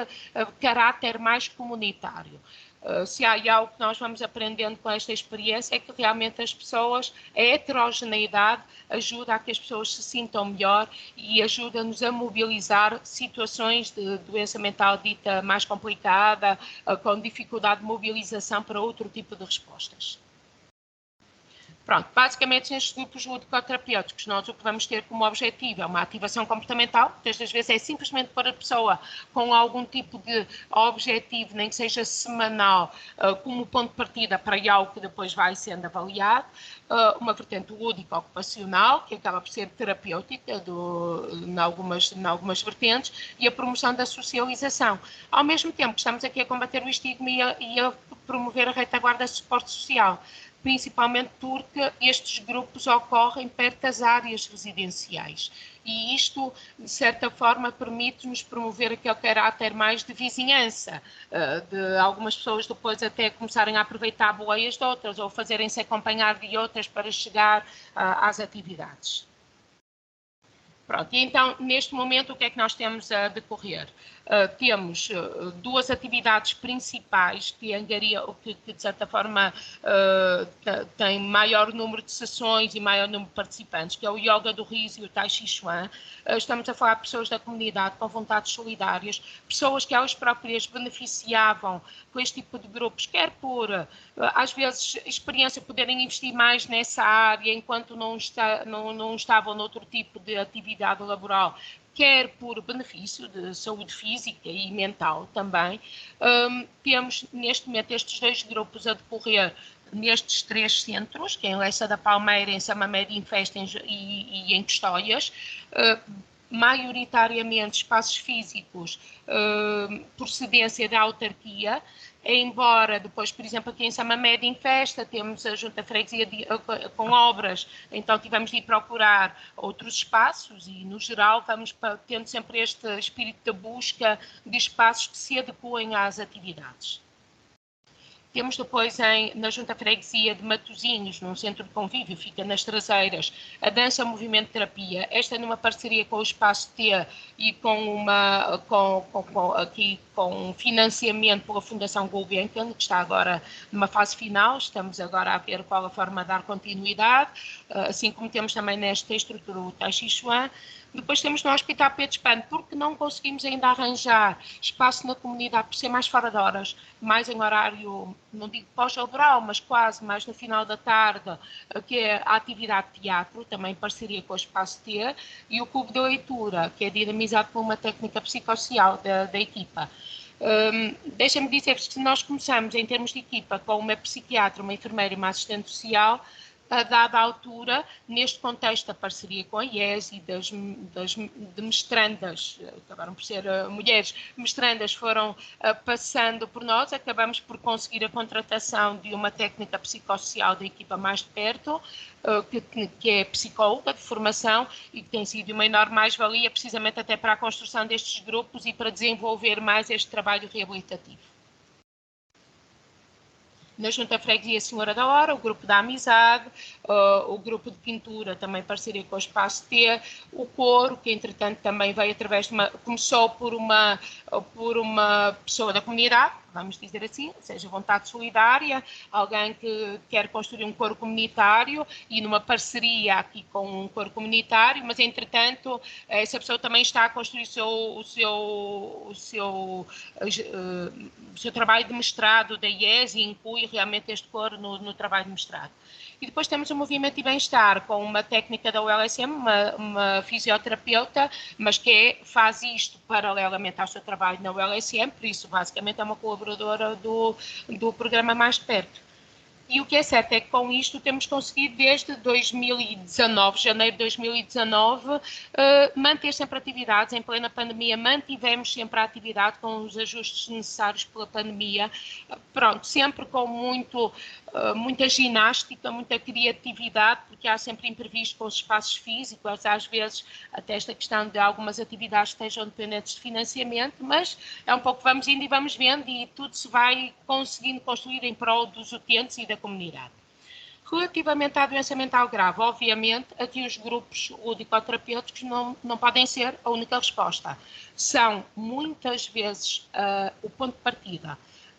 caráter mais comunitário. Se há algo que nós vamos aprendendo com esta experiência é que realmente as pessoas, a heterogeneidade ajuda a que as pessoas se sintam melhor e ajuda-nos a mobilizar situações de doença mental dita mais complicada, com dificuldade de mobilização para outro tipo de respostas. Pronto, basicamente nestes grupos ludicoterapêuticos nós o que vamos ter como objetivo é uma ativação comportamental, muitas das vezes é simplesmente pôr a pessoa com algum tipo de objetivo, nem que seja semanal, como ponto de partida para algo que depois vai sendo avaliado, uma vertente lúdico-ocupacional, que acaba por ser terapêutica em algumas vertentes, e a promoção da socialização. Ao mesmo tempo que estamos aqui a combater o estigma e a promover a retaguarda de suporte social, principalmente porque estes grupos ocorrem perto das áreas residenciais. E isto, de certa forma, permite-nos promover aquele caráter mais de vizinhança, de algumas pessoas depois até começarem a aproveitar boleias de outras ou fazerem-se acompanhar de outras para chegar às atividades. Pronto, e então, neste momento, o que é que nós temos a decorrer? Temos duas atividades principais que angariam, que de certa forma têm maior número de sessões e maior número de participantes, que é o Yoga do Riso e o Tai Chi Chuan. Estamos a falar de pessoas da comunidade com vontades solidárias, pessoas que elas próprias beneficiavam com este tipo de grupos, quer por, às vezes, experiência, poderem investir mais nessa área enquanto não estavam noutro tipo de atividade laboral, quer por benefício de saúde física e mental também. Temos neste momento estes dois grupos a decorrer nestes 3 centros, que é em Leça da Palmeira, em Samamed, em Festa e em Custóias, maioritariamente espaços físicos por cedência da autarquia, embora depois, por exemplo, aqui em Samamed, em Festa, temos a Junta Freguesia com obras, então tivemos de ir procurar outros espaços e, no geral, vamos tendo sempre este espírito de busca de espaços que se adequem às atividades. Temos depois na Junta Freguesia de Matosinhos, num centro de convívio, fica nas Traseiras, a Dança Movimento Terapia, esta numa parceria com o Espaço T e com financiamento pela Fundação Gulbenkian, que está agora numa fase final, estamos agora a ver qual a forma de dar continuidade, assim como temos também nesta estrutura o Tai Chi Chuan. Depois temos no Hospital Pedro Espano, porque não conseguimos ainda arranjar espaço na comunidade, por ser mais fora de horas, mais em horário, não digo pós-laboral, mas quase, mais no final da tarde, que é a atividade de teatro, também em parceria com o Espaço T, e o Clube de Leitura, que é dinamizado por uma técnica psicossocial da equipa. Deixa-me dizer-vos que nós começamos, em termos de equipa, com uma psiquiatra, uma enfermeira e uma assistente social. a dada altura, neste contexto da parceria com a IES e de mestrandas, acabaram por ser mulheres, mestrandas foram passando por nós, acabamos por conseguir a contratação de uma técnica psicossocial da equipa mais de perto, que é psicóloga de formação e que tem sido uma enorme mais-valia precisamente até para a construção destes grupos e para desenvolver mais este trabalho reabilitativo. Na Junta Freguesia Senhora da Hora, o grupo da amizade, o grupo de pintura, também parceria com o Espaço T, o coro, que entretanto também veio através de começou por uma pessoa da comunidade, vamos dizer assim, ou seja, vontade solidária, alguém que quer construir um coro comunitário e numa parceria aqui com um coro comunitário, mas entretanto essa pessoa também está a construir o seu trabalho de mestrado da IES e inclui realmente este coro no trabalho de mestrado. E depois temos o Movimento e Bem-Estar, com uma técnica da ULSM, uma fisioterapeuta, mas que faz isto paralelamente ao seu trabalho na ULSM, por isso basicamente é uma colaboradora do programa Mais de Perto. E o que é certo é que com isto temos conseguido desde 2019, janeiro de 2019, manter sempre atividades. Em plena pandemia mantivemos sempre a atividade com os ajustes necessários pela pandemia. Pronto, sempre com muita ginástica, muita criatividade, porque há sempre imprevisto com os espaços físicos, às vezes até esta questão de algumas atividades que estejam dependentes de financiamento, mas é um pouco vamos indo e vamos vendo e tudo se vai conseguindo construir em prol dos utentes e da comunidade. Relativamente à doença mental grave, obviamente, aqui os grupos ludicoterapêuticos não podem ser a única resposta. São, muitas vezes, o ponto de partida.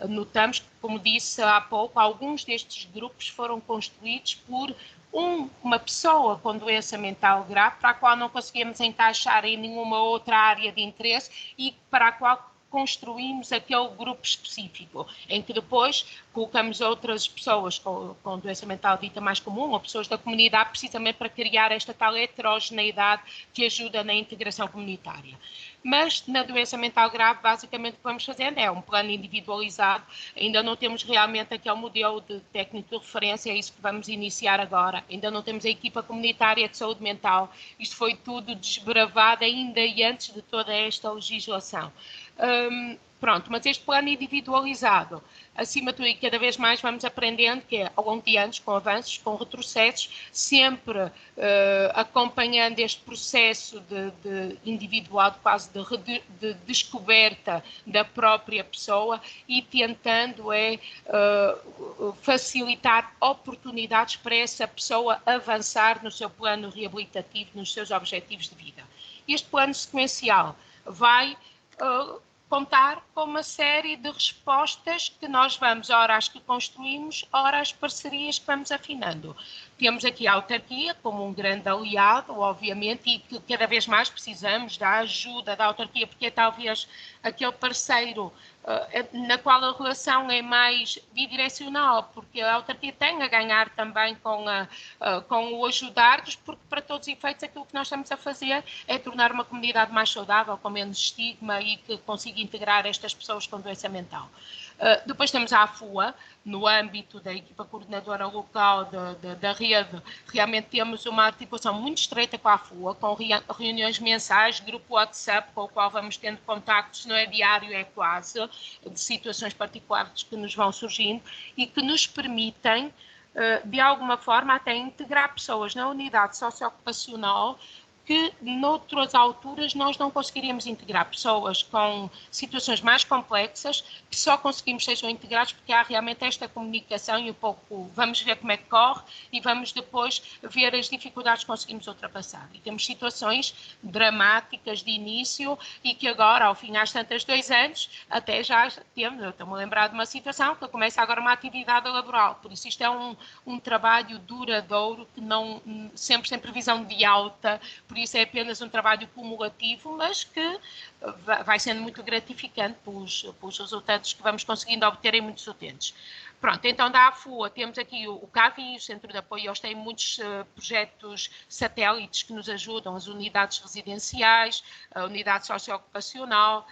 Notamos que, como disse há pouco, alguns destes grupos foram construídos por uma pessoa com doença mental grave, para a qual não conseguimos encaixar em nenhuma outra área de interesse e para a qual construímos aquele grupo específico, em que depois colocamos outras pessoas com doença mental dita mais comum, ou pessoas da comunidade, precisamente para criar esta tal heterogeneidade que ajuda na integração comunitária. Mas na doença mental grave, basicamente o que vamos fazendo é um plano individualizado, ainda não temos realmente aquele modelo de técnico de referência, é isso que vamos iniciar agora, ainda não temos a equipa comunitária de saúde mental, isto foi tudo desbravado ainda e antes de toda esta legislação. Pronto, mas este plano individualizado, acima de tudo, e cada vez mais vamos aprendendo que ao longo de anos, com avanços, com retrocessos, sempre acompanhando este processo de individual, quase de descoberta da própria pessoa e tentando facilitar oportunidades para essa pessoa avançar no seu plano reabilitativo, nos seus objetivos de vida. Este plano sequencial vai contar com uma série de respostas que nós vamos, ora as que construímos, ora as parcerias que vamos afinando. Temos aqui a autarquia como um grande aliado, obviamente, e que cada vez mais precisamos da ajuda da autarquia, porque é talvez aquele parceiro na qual a relação é mais bidirecional, porque a autarquia tem a ganhar também com o ajudar-nos, porque para todos os efeitos aquilo que nós estamos a fazer é tornar uma comunidade mais saudável, com menos estigma e que consiga integrar estas pessoas com doença mental. Depois temos a AFUA, no âmbito da equipa coordenadora local da rede, realmente temos uma articulação muito estreita com a AFUA, com reuniões mensais, grupo WhatsApp, com o qual vamos tendo contactos, não é diário, é quase, de situações particulares que nos vão surgindo e que nos permitem, de alguma forma, até integrar pessoas na unidade socioocupacional que noutras alturas nós não conseguiríamos integrar pessoas com situações mais complexas, que só conseguimos sejam integrados porque há realmente esta comunicação e um pouco vamos ver como é que corre e vamos depois ver as dificuldades que conseguimos ultrapassar. E temos situações dramáticas de início e que agora, ao fim, às tantas 2 anos, até já temos, eu estou-me a lembrar de uma situação que começa agora uma atividade laboral, por isso isto é um trabalho duradouro que não sempre sem previsão de alta, por isso é apenas um trabalho cumulativo, mas que vai sendo muito gratificante pelos resultados que vamos conseguindo obter em muitos utentes. Pronto, então da AFUA temos aqui o CAVI, o Centro de Apoio, eles têm muitos projetos satélites que nos ajudam, as unidades residenciais, a unidade socioocupacional.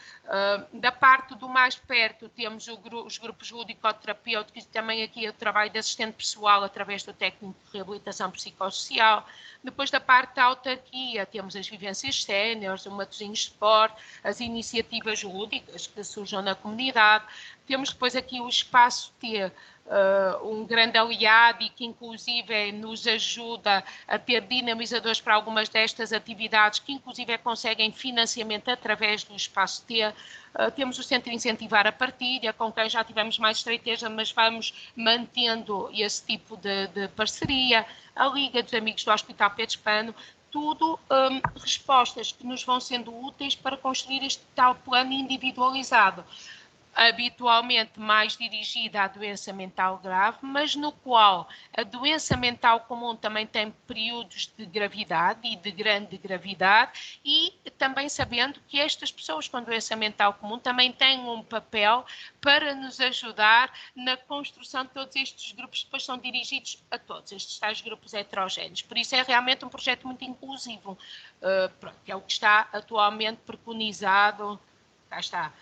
Da parte do mais perto temos os grupos lúdico-terapêuticos e também aqui o trabalho de assistente pessoal através do técnico de reabilitação psicossocial. Depois da parte da autarquia temos as vivências séniores, o Matosinhos Sport, as iniciativas lúdicas que surjam na comunidade. Temos depois aqui o Espaço T, um grande aliado e que inclusive nos ajuda a ter dinamizadores para algumas destas atividades que inclusive conseguem financiamento através do Espaço T. Temos o Centro Incentivar a Partilha, com quem já tivemos mais estreiteza, mas vamos mantendo esse tipo de parceria. A Liga dos Amigos do Hospital Pedro Spano, tudo respostas que nos vão sendo úteis para construir este tal plano individualizado, habitualmente mais dirigida à doença mental grave, mas no qual a doença mental comum também tem períodos de gravidade e de grande gravidade, e também sabendo que estas pessoas com doença mental comum também têm um papel para nos ajudar na construção de todos estes grupos que depois são dirigidos a todos estes tais grupos heterogéneos. Por isso é realmente um projeto muito inclusivo, que é o que está atualmente preconizado, cá está.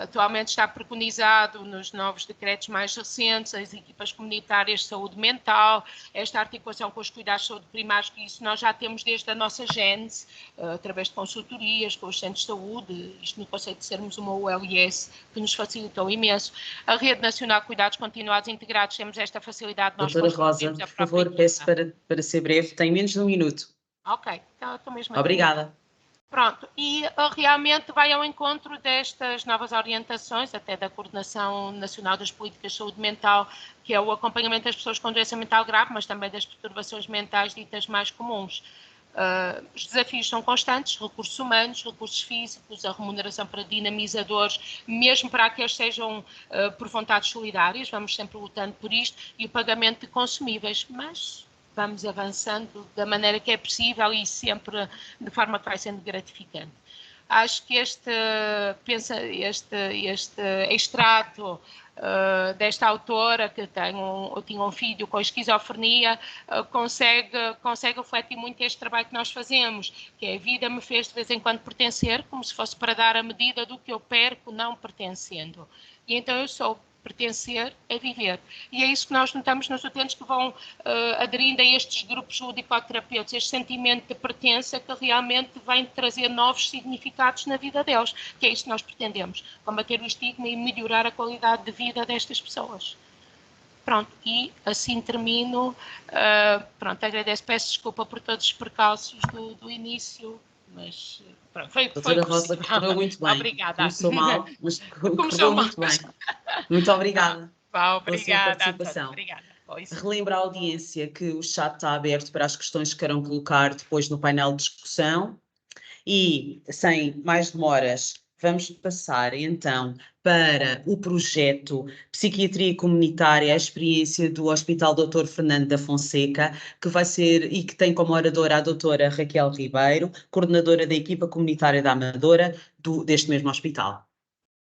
Atualmente está preconizado nos novos decretos mais recentes, as equipas comunitárias de saúde mental, esta articulação com os cuidados de saúde primários, que isso nós já temos desde a nossa gênese, através de consultorias com os centros de saúde, isto no conceito de sermos uma ULS, que nos facilitou imenso. A Rede Nacional de Cuidados Continuados Integrados, temos esta facilidade. Doutora Rosa, por favor, peço para ser breve, tem menos de um minuto. Ok, então estou mesmo aqui. Obrigada. Pronto, e realmente vai ao encontro destas novas orientações, até da Coordenação Nacional das Políticas de Saúde Mental, que é o acompanhamento das pessoas com doença mental grave, mas também das perturbações mentais ditas mais comuns. Os desafios são constantes, recursos humanos, recursos físicos, a remuneração para dinamizadores, mesmo para que eles sejam por vontades solidárias, vamos sempre lutando por isto, e o pagamento de consumíveis, mas vamos avançando da maneira que é possível e sempre de forma que vai sendo gratificante. Acho que este extrato desta autora, que tinha um filho com esquizofrenia, consegue refletir muito este trabalho que nós fazemos, que é: a vida me fez de vez em quando pertencer, como se fosse para dar a medida do que eu perco não pertencendo. E então eu sou. Pertencer é viver. E é isso que nós notamos nos utentes que vão aderindo a estes grupos ludicoterapeutas, este sentimento de pertença que realmente vai trazer novos significados na vida deles, que é isso que nós pretendemos, combater o estigma e melhorar a qualidade de vida destas pessoas. Pronto, e assim termino. Pronto, agradeço, peço desculpa por todos os percalços do início, mas pronto, foi Doutora Rosa, correu muito bem. Obrigada. Começou mal, mas correu muito bem. Muito obrigada pela sua participação. Obrigada. Relembro à audiência que o chat está aberto para as questões que queiram colocar depois no painel de discussão e, sem mais demoras, vamos passar então para o projeto Psiquiatria Comunitária, a experiência do Hospital Dr. Fernando da Fonseca, que vai ser e que tem como oradora a doutora Raquel Ribeiro, coordenadora da equipa comunitária da Amadora deste mesmo hospital.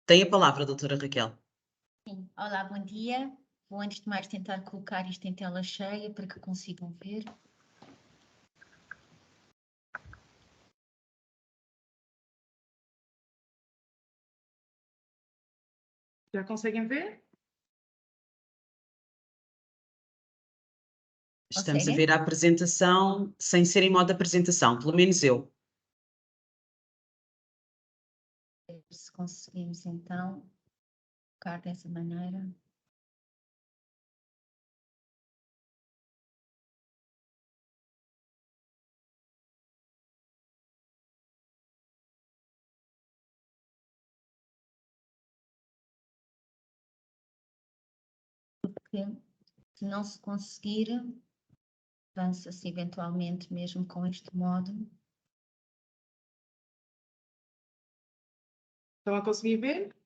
Tem a palavra, doutora Raquel. Sim. Olá, bom dia. Vou antes de mais tentar colocar isto em tela cheia para que consigam ver. Já conseguem ver? Estamos a ver a apresentação sem ser em modo de apresentação, pelo menos eu. Se conseguimos então colocar dessa maneira. Porque se não se conseguir, avança-se eventualmente mesmo com este modo. Estão a conseguir ver?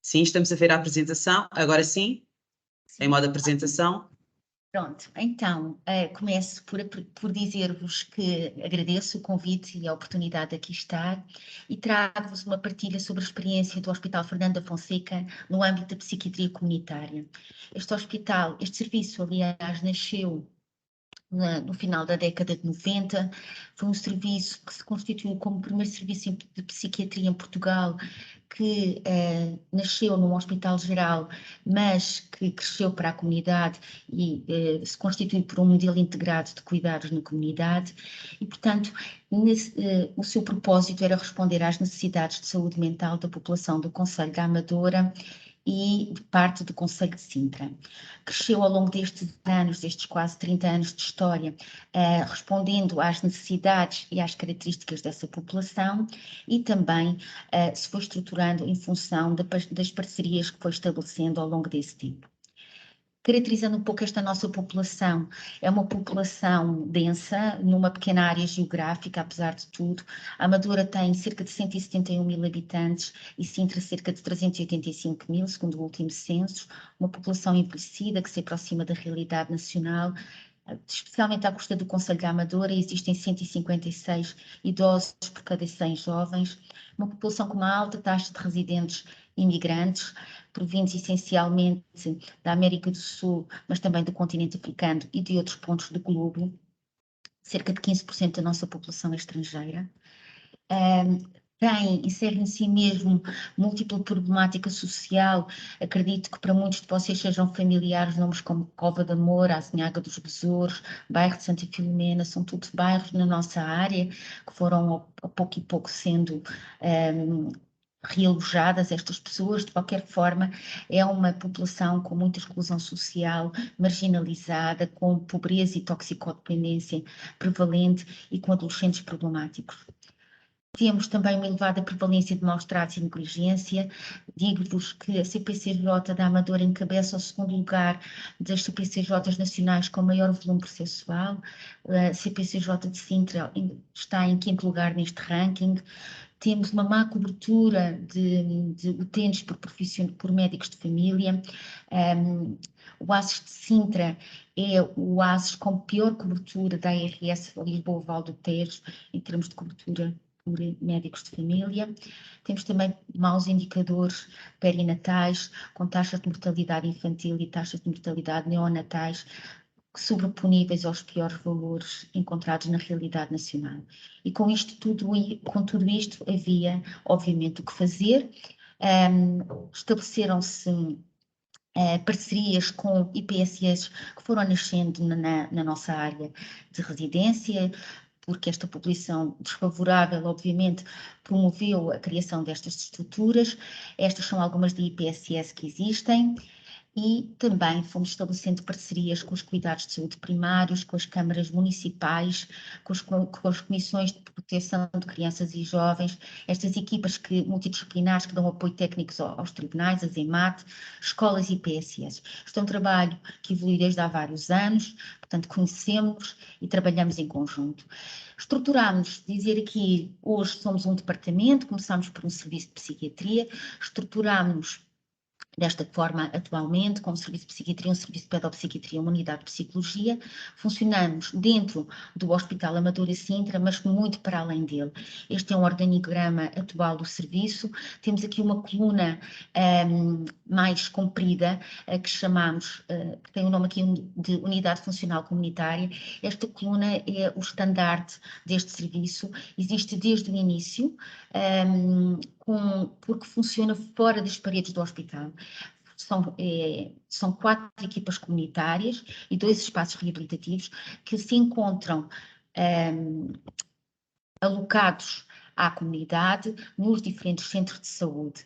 Sim, estamos a ver a apresentação. Agora sim, em modo de apresentação. Pronto, então, começo por dizer-vos que agradeço o convite e a oportunidade de aqui estar e trago-vos uma partilha sobre a experiência do Hospital Fernando da Fonseca no âmbito da psiquiatria comunitária. Este serviço, aliás, nasceu no final da década de 90, foi um serviço que se constituiu como o primeiro serviço de psiquiatria em Portugal, que nasceu num hospital geral, mas que cresceu para a comunidade e se constituiu por um modelo integrado de cuidados na comunidade e, portanto, o seu propósito era responder às necessidades de saúde mental da população do Concelho da Amadora e de parte do Concelho de Sintra. Cresceu ao longo destes quase 30 anos de história, respondendo às necessidades e às características dessa população e também se foi estruturando em função das parcerias que foi estabelecendo ao longo desse tempo. Caracterizando um pouco esta nossa população, é uma população densa, numa pequena área geográfica, apesar de tudo. A Amadora tem cerca de 171 mil habitantes e Sintra cerca de 385 mil, segundo o último censo. Uma população envelhecida que se aproxima da realidade nacional, especialmente à custa do Concelho da Amadora, existem 156 idosos por cada 100 jovens. Uma população com uma alta taxa de residentes imigrantes, provindos essencialmente da América do Sul, mas também do continente africano e de outros pontos do globo. Cerca de 15% da nossa população é estrangeira. Encerra em si mesmo múltipla problemática social. Acredito que para muitos de vocês sejam familiares nomes como Cova de Amor, Azinhaga dos Besouros, bairro de Santa Filomena, são todos bairros na nossa área que foram a pouco e pouco sendo realojadas estas pessoas. De qualquer forma, é uma população com muita exclusão social, marginalizada, com pobreza e toxicodependência prevalente e com adolescentes problemáticos. Temos também uma elevada prevalência de maus tratos e negligência. Digo-vos que a CPCJ da Amadora encabeça o segundo lugar das CPCJs nacionais com maior volume processual. A CPCJ de Sintra está em quinto lugar neste ranking. Temos uma má cobertura de utentes por médicos de família. O ASES de Sintra é o ASES com pior cobertura da ARS Lisboa-Val do Tejo, em termos de cobertura por médicos de família. Temos também maus indicadores perinatais, com taxas de mortalidade infantil e taxas de mortalidade neonatais sobreponíveis aos piores valores encontrados na realidade nacional. E com tudo isto havia, obviamente, o que fazer. Estabeleceram-se parcerias com IPSS que foram nascendo na nossa área de residência, porque esta população desfavorável, obviamente, promoveu a criação destas estruturas. Estas são algumas de IPSS que existem. E também fomos estabelecendo parcerias com os cuidados de saúde primários, com as câmaras municipais, com as comissões de proteção de crianças e jovens, estas equipas multidisciplinares que dão apoio técnico aos tribunais, as EMAT, escolas e PSS. Isto é um trabalho que evolui desde há vários anos, portanto conhecemos e trabalhamos em conjunto. Estruturámos, dizer aqui, hoje somos um departamento, começámos por um serviço de psiquiatria, estruturámos desta forma, atualmente, como serviço de psiquiatria, um serviço de pedopsiquiatria, uma unidade de psicologia, funcionamos dentro do Hospital Amadora Sintra, mas muito para além dele. Este é um organigrama atual do serviço. Temos aqui uma coluna mais comprida, que chamamos, que tem o nome aqui de Unidade Funcional Comunitária. Esta coluna é o estandarte deste serviço, existe desde o início, porque funciona fora das paredes do hospital. São 4 equipas comunitárias e 2 espaços reabilitativos que se encontram alocados à comunidade nos diferentes centros de saúde.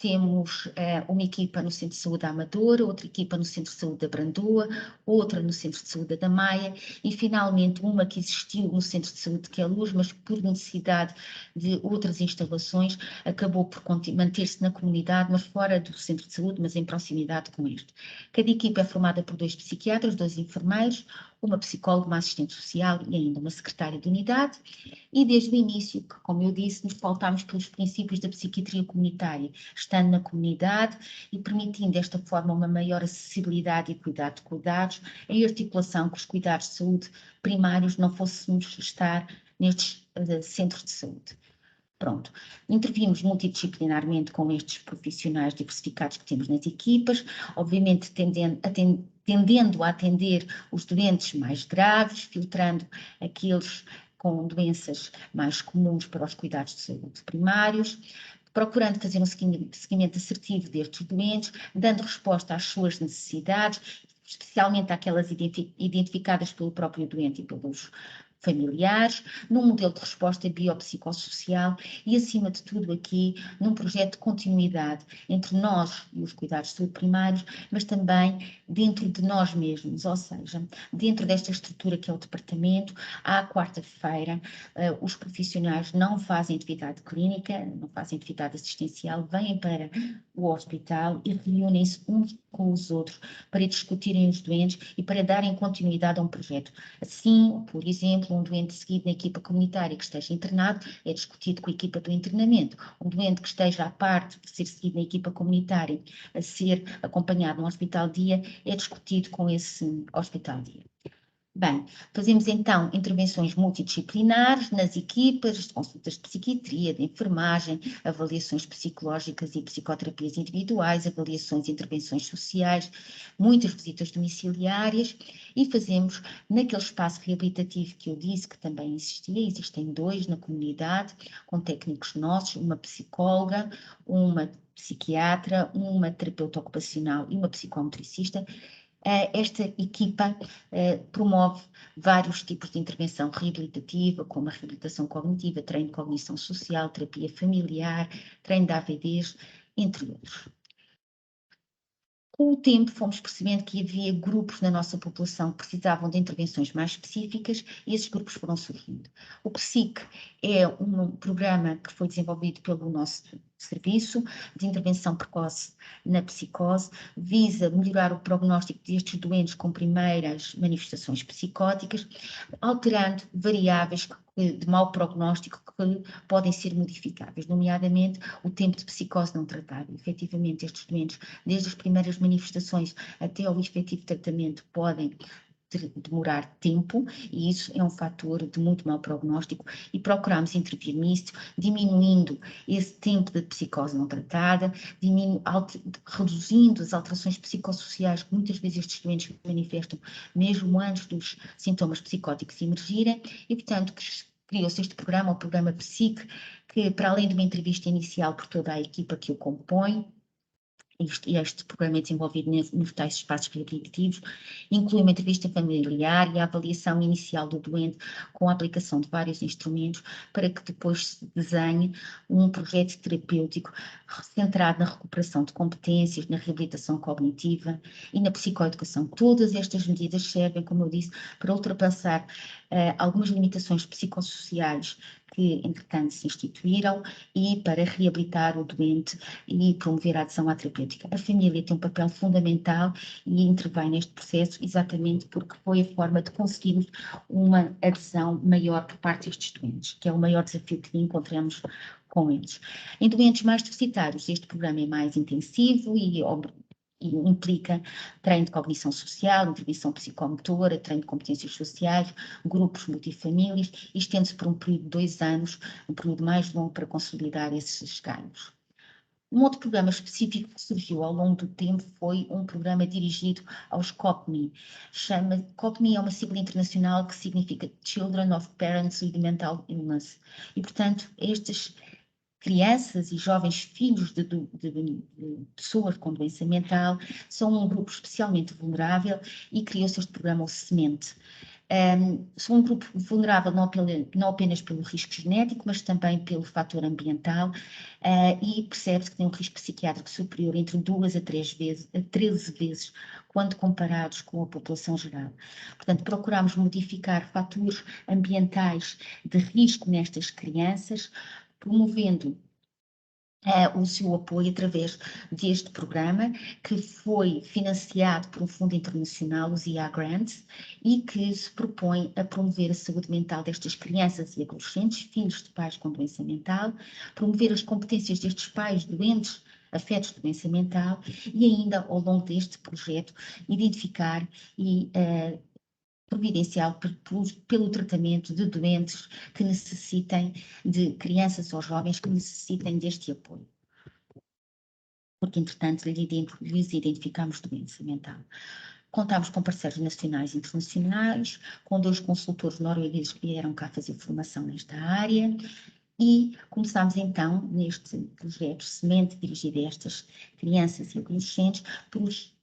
Temos uma equipa no Centro de Saúde da Amadora, outra equipa no Centro de Saúde da Brandoa, outra no Centro de Saúde da Maia e, finalmente, uma que existiu no Centro de Saúde de Queluz, mas por necessidade de outras instalações, acabou por manter-se na comunidade, mas fora do Centro de Saúde, mas em proximidade com este. Cada equipa é formada por 2 psiquiatras, 2 enfermeiros, uma psicóloga, uma assistente social e ainda uma secretária de unidade. E desde o início, que, como eu disse, nos pautámos pelos princípios da psiquiatria comunitária, estando na comunidade e permitindo desta forma uma maior acessibilidade e cuidado de cuidados, em articulação com os cuidados de saúde primários, não fôssemos estar nestes centros de saúde. Pronto, intervimos multidisciplinarmente com estes profissionais diversificados que temos nas equipas, obviamente tendendo a atender os doentes mais graves, filtrando aqueles com doenças mais comuns para os cuidados de saúde primários, procurando fazer um seguimento assertivo destes doentes, dando resposta às suas necessidades, especialmente àquelas identificadas pelo próprio doente e pelos familiares, num modelo de resposta biopsicossocial e, acima de tudo aqui, num projeto de continuidade entre nós e os cuidados de saúde primários, mas também dentro de nós mesmos, ou seja, dentro desta estrutura que é o departamento, à quarta-feira, os profissionais não fazem atividade clínica, não fazem atividade assistencial, vêm para o hospital e reúnem-se uns com os outros para discutirem os doentes e para darem continuidade a um projeto. Assim, por exemplo, um doente seguido na equipa comunitária que esteja internado é discutido com a equipa do internamento. Um doente que esteja à parte de ser seguido na equipa comunitária a ser acompanhado no hospital-dia é discutido com esse hospital-dia. Bem, fazemos então intervenções multidisciplinares nas equipas, consultas de psiquiatria, de enfermagem, avaliações psicológicas e psicoterapias individuais, avaliações e intervenções sociais, muitas visitas domiciliárias e fazemos naquele espaço reabilitativo que eu disse que também existia, existem 2 na comunidade, com técnicos nossos, uma psicóloga, uma psiquiatra, uma terapeuta ocupacional e uma psicomotricista. Esta equipa promove vários tipos de intervenção reabilitativa, como a reabilitação cognitiva, treino de cognição social, terapia familiar, treino de AVDs, entre outros. Com o tempo fomos percebendo que havia grupos na nossa população que precisavam de intervenções mais específicas e esses grupos foram surgindo. O PSIC é um programa que foi desenvolvido pelo nosso serviço de intervenção precoce na psicose, visa melhorar o prognóstico destes doentes com primeiras manifestações psicóticas, alterando variáveis de mau prognóstico que podem ser modificáveis, nomeadamente o tempo de psicose não tratada. Efetivamente, estes doentes, desde as primeiras manifestações até ao efetivo tratamento, podem demorar tempo e isso é um fator de muito mau prognóstico e procuramos intervir nisso, diminuindo esse tempo de psicose não tratada, reduzindo as alterações psicossociais que muitas vezes estes doentes manifestam mesmo antes dos sintomas psicóticos emergirem e, portanto, criou-se este programa, o programa PSIC, que para além de uma entrevista inicial por toda a equipa que o compõe, este programa é desenvolvido nos tais espaços reabilitativos, inclui uma entrevista familiar e a avaliação inicial do doente com a aplicação de vários instrumentos para que depois se desenhe um projeto terapêutico centrado na recuperação de competências, na reabilitação cognitiva e na psicoeducação. Todas estas medidas servem, como eu disse, para ultrapassar algumas limitações psicossociais que, entretanto, se instituíram e para reabilitar o doente e promover a adesão à terapêutica. A família tem um papel fundamental e intervém neste processo exatamente porque foi a forma de conseguirmos uma adesão maior por parte destes doentes, que é o maior desafio que encontramos com eles. Em doentes mais deficitários, este programa é mais intensivo e implica treino de cognição social, intervenção psicomotora, treino de competências sociais, grupos multifamílias, e estende-se por um período de 2 anos, um período mais longo para consolidar esses ganhos. Um outro programa específico que surgiu ao longo do tempo foi um programa dirigido aos COPMI. COPMI é uma sigla internacional que significa Children of Parents with Mental Illness. E, portanto, estes crianças e jovens filhos de pessoas com doença mental são um grupo especialmente vulnerável e criou-se este programa, o Semente. São um grupo vulnerável não apenas pelo risco genético, mas também pelo fator ambiental e percebe-se que tem um risco psiquiátrico superior entre 2 a 13 vezes quando comparados com a população geral. Portanto, procuramos modificar fatores ambientais de risco nestas crianças, promovendo o seu apoio através deste programa, que foi financiado por um fundo internacional, o ZIA Grants, e que se propõe a promover a saúde mental destas crianças e adolescentes, filhos de pais com doença mental, promover as competências destes pais doentes, afetos de doença mental, e ainda, ao longo deste projeto, identificar e providencial pelo tratamento de doentes que necessitem, de crianças ou jovens que necessitem deste apoio. Porque, entretanto, lhes identificamos doença mental. Contamos com parceiros nacionais e internacionais, com 2 consultores noruegueses que vieram cá fazer formação nesta área, e começámos então neste projeto Semente dirigido a estas crianças e adolescentes por os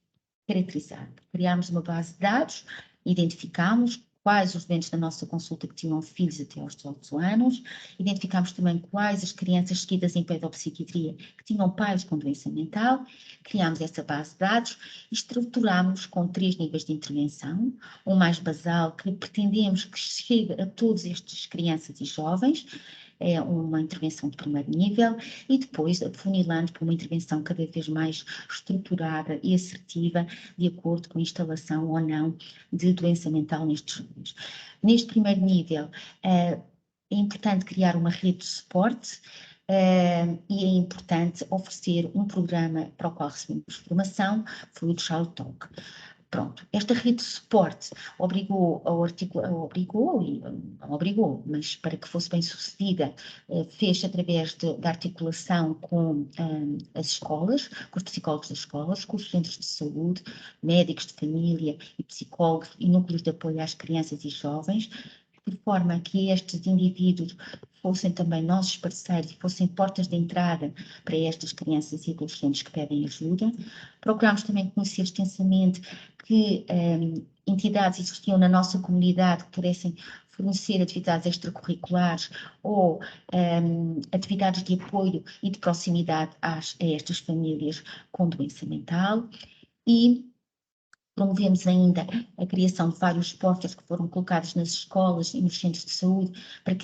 caracterizar. Criámos uma base de dados, identificámos quais os doentes da nossa consulta que tinham filhos até aos 18 anos, identificámos também quais as crianças seguidas em pedopsiquiatria que tinham pais com doença mental, criámos essa base de dados e estruturámos com 3 níveis de intervenção, o mais basal, que pretendemos que chegue a todas estas crianças e jovens, é uma intervenção de primeiro nível, e depois afunilando para uma intervenção cada vez mais estruturada e assertiva, de acordo com a instalação ou não de doença mental nestes jovens. Neste primeiro nível, é importante criar uma rede de suporte, e é importante oferecer um programa para o qual recebemos formação, foi o Child Talk. Pronto, esta rede de suporte obrigou, mas para que fosse bem sucedida, fez através da articulação com as escolas, com os psicólogos das escolas, com os centros de saúde, médicos de família e psicólogos e núcleos de apoio às crianças e jovens, de forma que estes indivíduos fossem também nossos parceiros e fossem portas de entrada para estas crianças e adolescentes que pedem ajuda. Procuramos também conhecer extensamente que entidades existiam na nossa comunidade que pudessem fornecer atividades extracurriculares ou atividades de apoio e de proximidade a estas famílias com doença mental, e promovemos ainda a criação de vários posters que foram colocados nas escolas e nos centros de saúde para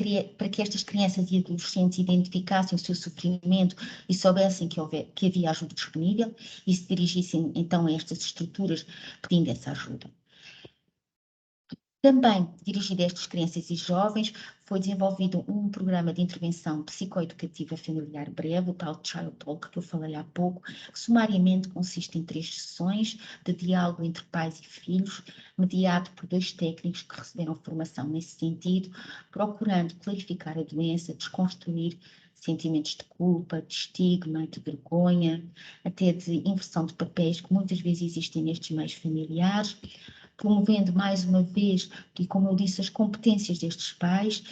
que estas crianças e adolescentes identificassem o seu sofrimento e soubessem que havia ajuda disponível e se dirigissem então a estas estruturas pedindo essa ajuda. Também dirigido a estas crianças e jovens, foi desenvolvido um programa de intervenção psicoeducativa familiar breve, o tal Child Talk, que eu falei há pouco, que sumariamente consiste em 3 sessões de diálogo entre pais e filhos, mediado por 2 técnicos que receberam formação nesse sentido, procurando clarificar a doença, desconstruir sentimentos de culpa, de estigma, de vergonha, até de inversão de papéis que muitas vezes existem nestes meios familiares, promovendo mais uma vez, e como eu disse, as competências destes pais,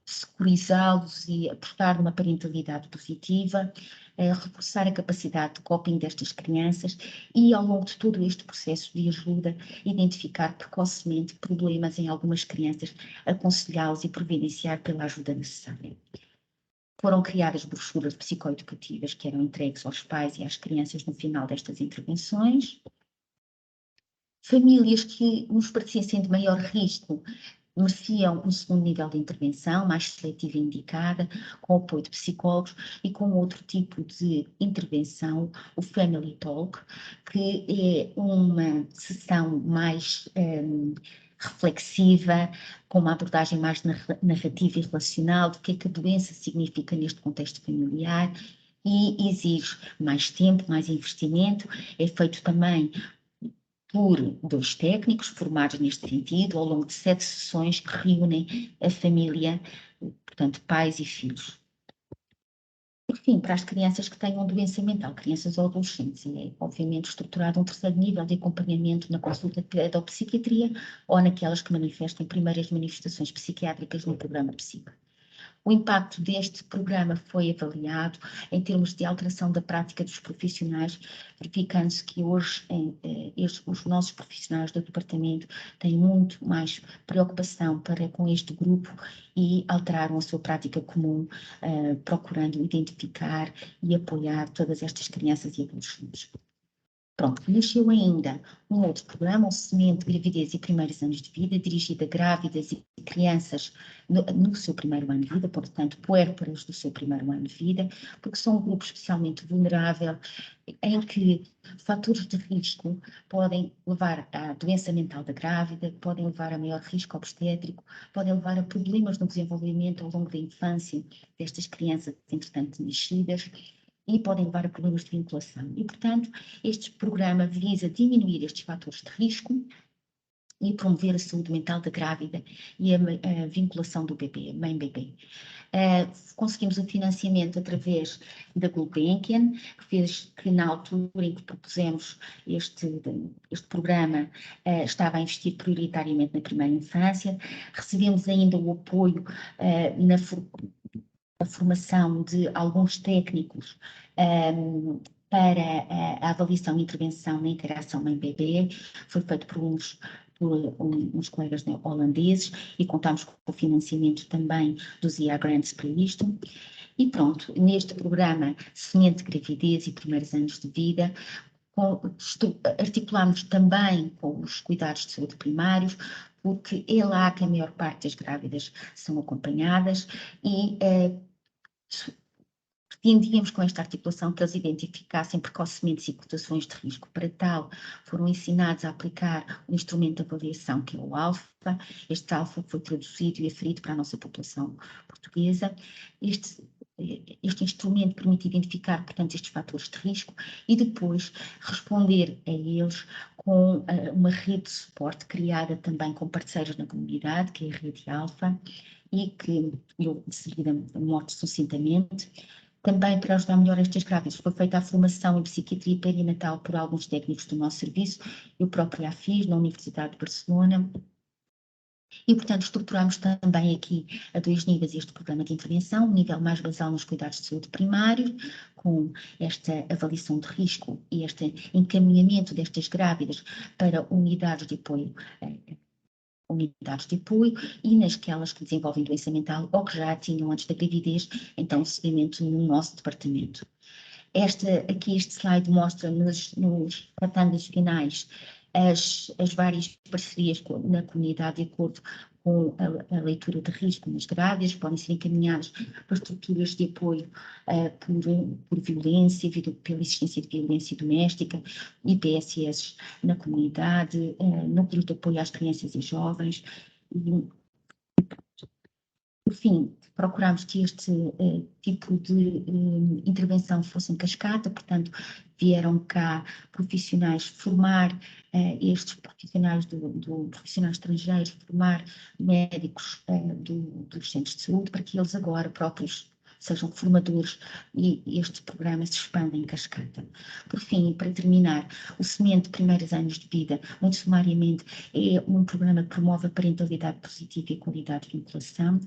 securizá-los e apostar numa parentalidade positiva, reforçar a capacidade de coping destas crianças e, ao longo de todo este processo de ajuda, identificar precocemente problemas em algumas crianças, aconselhá-los e providenciar pela ajuda necessária. Foram criadas brochuras psicoeducativas que eram entregues aos pais e às crianças no final destas intervenções. Famílias que nos parecessem de maior risco mereciam um segundo nível de intervenção, mais seletiva e indicada, com apoio de psicólogos e com outro tipo de intervenção, o Family Talk, que é uma sessão mais reflexiva, com uma abordagem mais narrativa e relacional do que é que a doença significa neste contexto familiar, e exige mais tempo, mais investimento. É feito também por 2 técnicos formados neste sentido, ao longo de 7 sessões que reúnem a família, portanto, pais e filhos. Por fim, para as crianças que tenham doença mental, crianças ou adolescentes, é obviamente estruturado um 3º nível de acompanhamento na consulta de pedopsiquiatria ou naquelas que manifestem primeiras manifestações psiquiátricas no programa PSIC. O impacto deste programa foi avaliado em termos de alteração da prática dos profissionais, verificando-se que hoje os nossos profissionais do departamento têm muito mais preocupação com este grupo e alteraram a sua prática comum, procurando identificar e apoiar todas estas crianças e adolescentes. Pronto, nasceu ainda um outro programa, o Semente, Gravidez e Primeiros Anos de Vida, dirigido a grávidas e crianças no seu primeiro ano de vida, portanto, puérperas do seu primeiro ano de vida, porque são um grupo especialmente vulnerável, em que fatores de risco podem levar à doença mental da grávida, podem levar a maior risco obstétrico, podem levar a problemas no desenvolvimento ao longo da infância destas crianças, entretanto, nascidas, e podem levar a problemas de vinculação. E, portanto, este programa visa diminuir estes fatores de risco e promover a saúde mental da grávida e a vinculação do bebê, mãe-bebê. Conseguimos o financiamento através da Gulbenkian, que na altura em que propusemos este programa estava a investir prioritariamente na primeira infância. Recebemos ainda o apoio na formação de alguns técnicos para a avaliação e intervenção na interação mãe-bebê. Foi feito por uns colegas holandeses e contámos com o financiamento também dos IA Grants para isto. E pronto, neste programa Semente, Gravidez e Primeiros Anos de Vida, articulamos também com os cuidados de saúde primários, porque é lá que a maior parte das grávidas são acompanhadas e pretendíamos com esta articulação que eles identificassem precocemente situações de risco. Para tal, foram ensinados a aplicar o instrumento de avaliação, que é o ALFA. Este ALFA foi traduzido e aferido para a nossa população portuguesa. Este instrumento permite identificar, portanto, estes fatores de risco e depois responder a eles com uma rede de suporte criada também com parceiros na comunidade, que é a Rede Alfa, e que eu de seguida mostro sucintamente. Também para ajudar melhor estas grávidas foi feita a formação em psiquiatria perinatal por alguns técnicos do nosso serviço, eu própria a fiz na Universidade de Barcelona. E, portanto, estruturamos também aqui a 2 níveis este programa de intervenção, um nível mais basal nos cuidados de saúde primários, com esta avaliação de risco e este encaminhamento destas grávidas para unidades de apoio e nasquelas que desenvolvem doença mental ou que já tinham antes da gravidez, então o seguimento no nosso departamento. Aqui este slide mostra nos retangulos finais as várias parcerias na comunidade de acordo com a leitura de risco nas grávidas, podem ser encaminhadas para estruturas de apoio por violência, pela existência de violência doméstica, IPSS na comunidade, núcleo de apoio às crianças e jovens. Por fim, procuramos que este tipo de intervenção fosse em cascata, portanto, vieram cá profissionais formar estes profissionais profissionais estrangeiros, formar médicos dos centros de saúde, para que eles agora próprios sejam formadores e este programa se expanda em cascata. Por fim, para terminar, o Semente Primeiros Anos de Vida, muito sumariamente, é um programa que promove a parentalidade positiva e a qualidade de vinculação.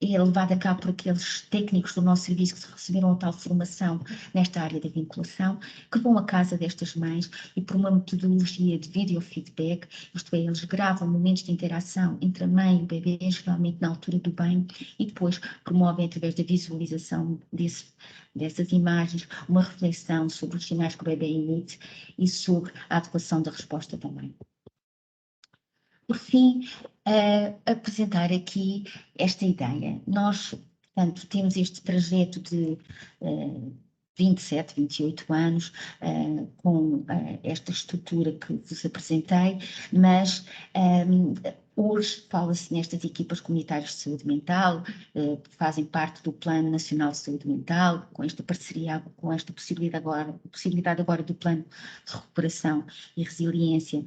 É levado a cabo por aqueles técnicos do nosso serviço que receberam a tal formação nesta área da vinculação, que vão à casa destas mães e por uma metodologia de videofeedback, isto é, eles gravam momentos de interação entre a mãe e o bebê, geralmente na altura do banho, e depois promovem através da visualização dessas imagens uma reflexão sobre os sinais que o bebê emite e sobre a adequação da resposta da mãe. Por fim, apresentar aqui esta ideia. Nós, portanto, temos este trajeto de 27, 28 anos, com esta estrutura que vos apresentei, mas hoje fala-se nestas equipas comunitárias de saúde mental, fazem parte do Plano Nacional de Saúde Mental, com esta parceria, com esta possibilidade agora do Plano de Recuperação e Resiliência,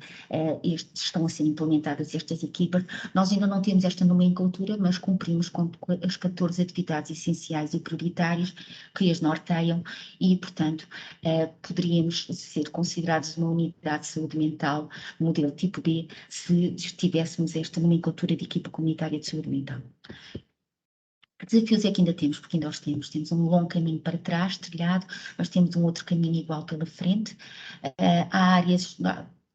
estão a ser implementadas estas equipas. Nós ainda não temos esta nomenclatura, mas cumprimos com as 14 atividades essenciais e prioritárias que as norteiam e, portanto, poderíamos ser considerados uma unidade de saúde mental modelo tipo B se tivéssemos esta nomenclatura de equipa comunitária de saúde mental. Que desafios é que ainda temos? Porque ainda os temos. Temos um longo caminho para trás, trilhado, mas temos um outro caminho igual pela frente. Há áreas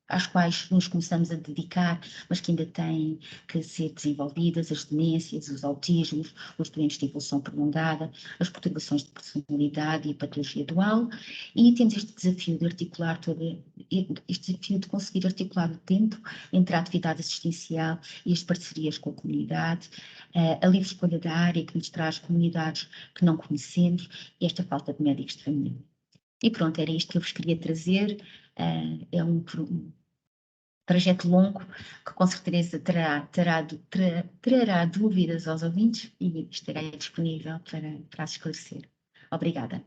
às quais nos começamos a dedicar, mas que ainda têm que ser desenvolvidas, as demências, os autismos, os doentes de evolução prolongada, as perturbações de personalidade e a patologia dual, e temos este desafio de articular este desafio de conseguir articular o tempo entre a atividade assistencial e as parcerias com a comunidade, a livre escolha da área que nos traz comunidades que não conhecemos e esta falta de médicos de família. E pronto, era isto que eu vos queria trazer. É um trajeto longo que com certeza trará dúvidas aos ouvintes e estarei disponível para as esclarecer. Obrigada.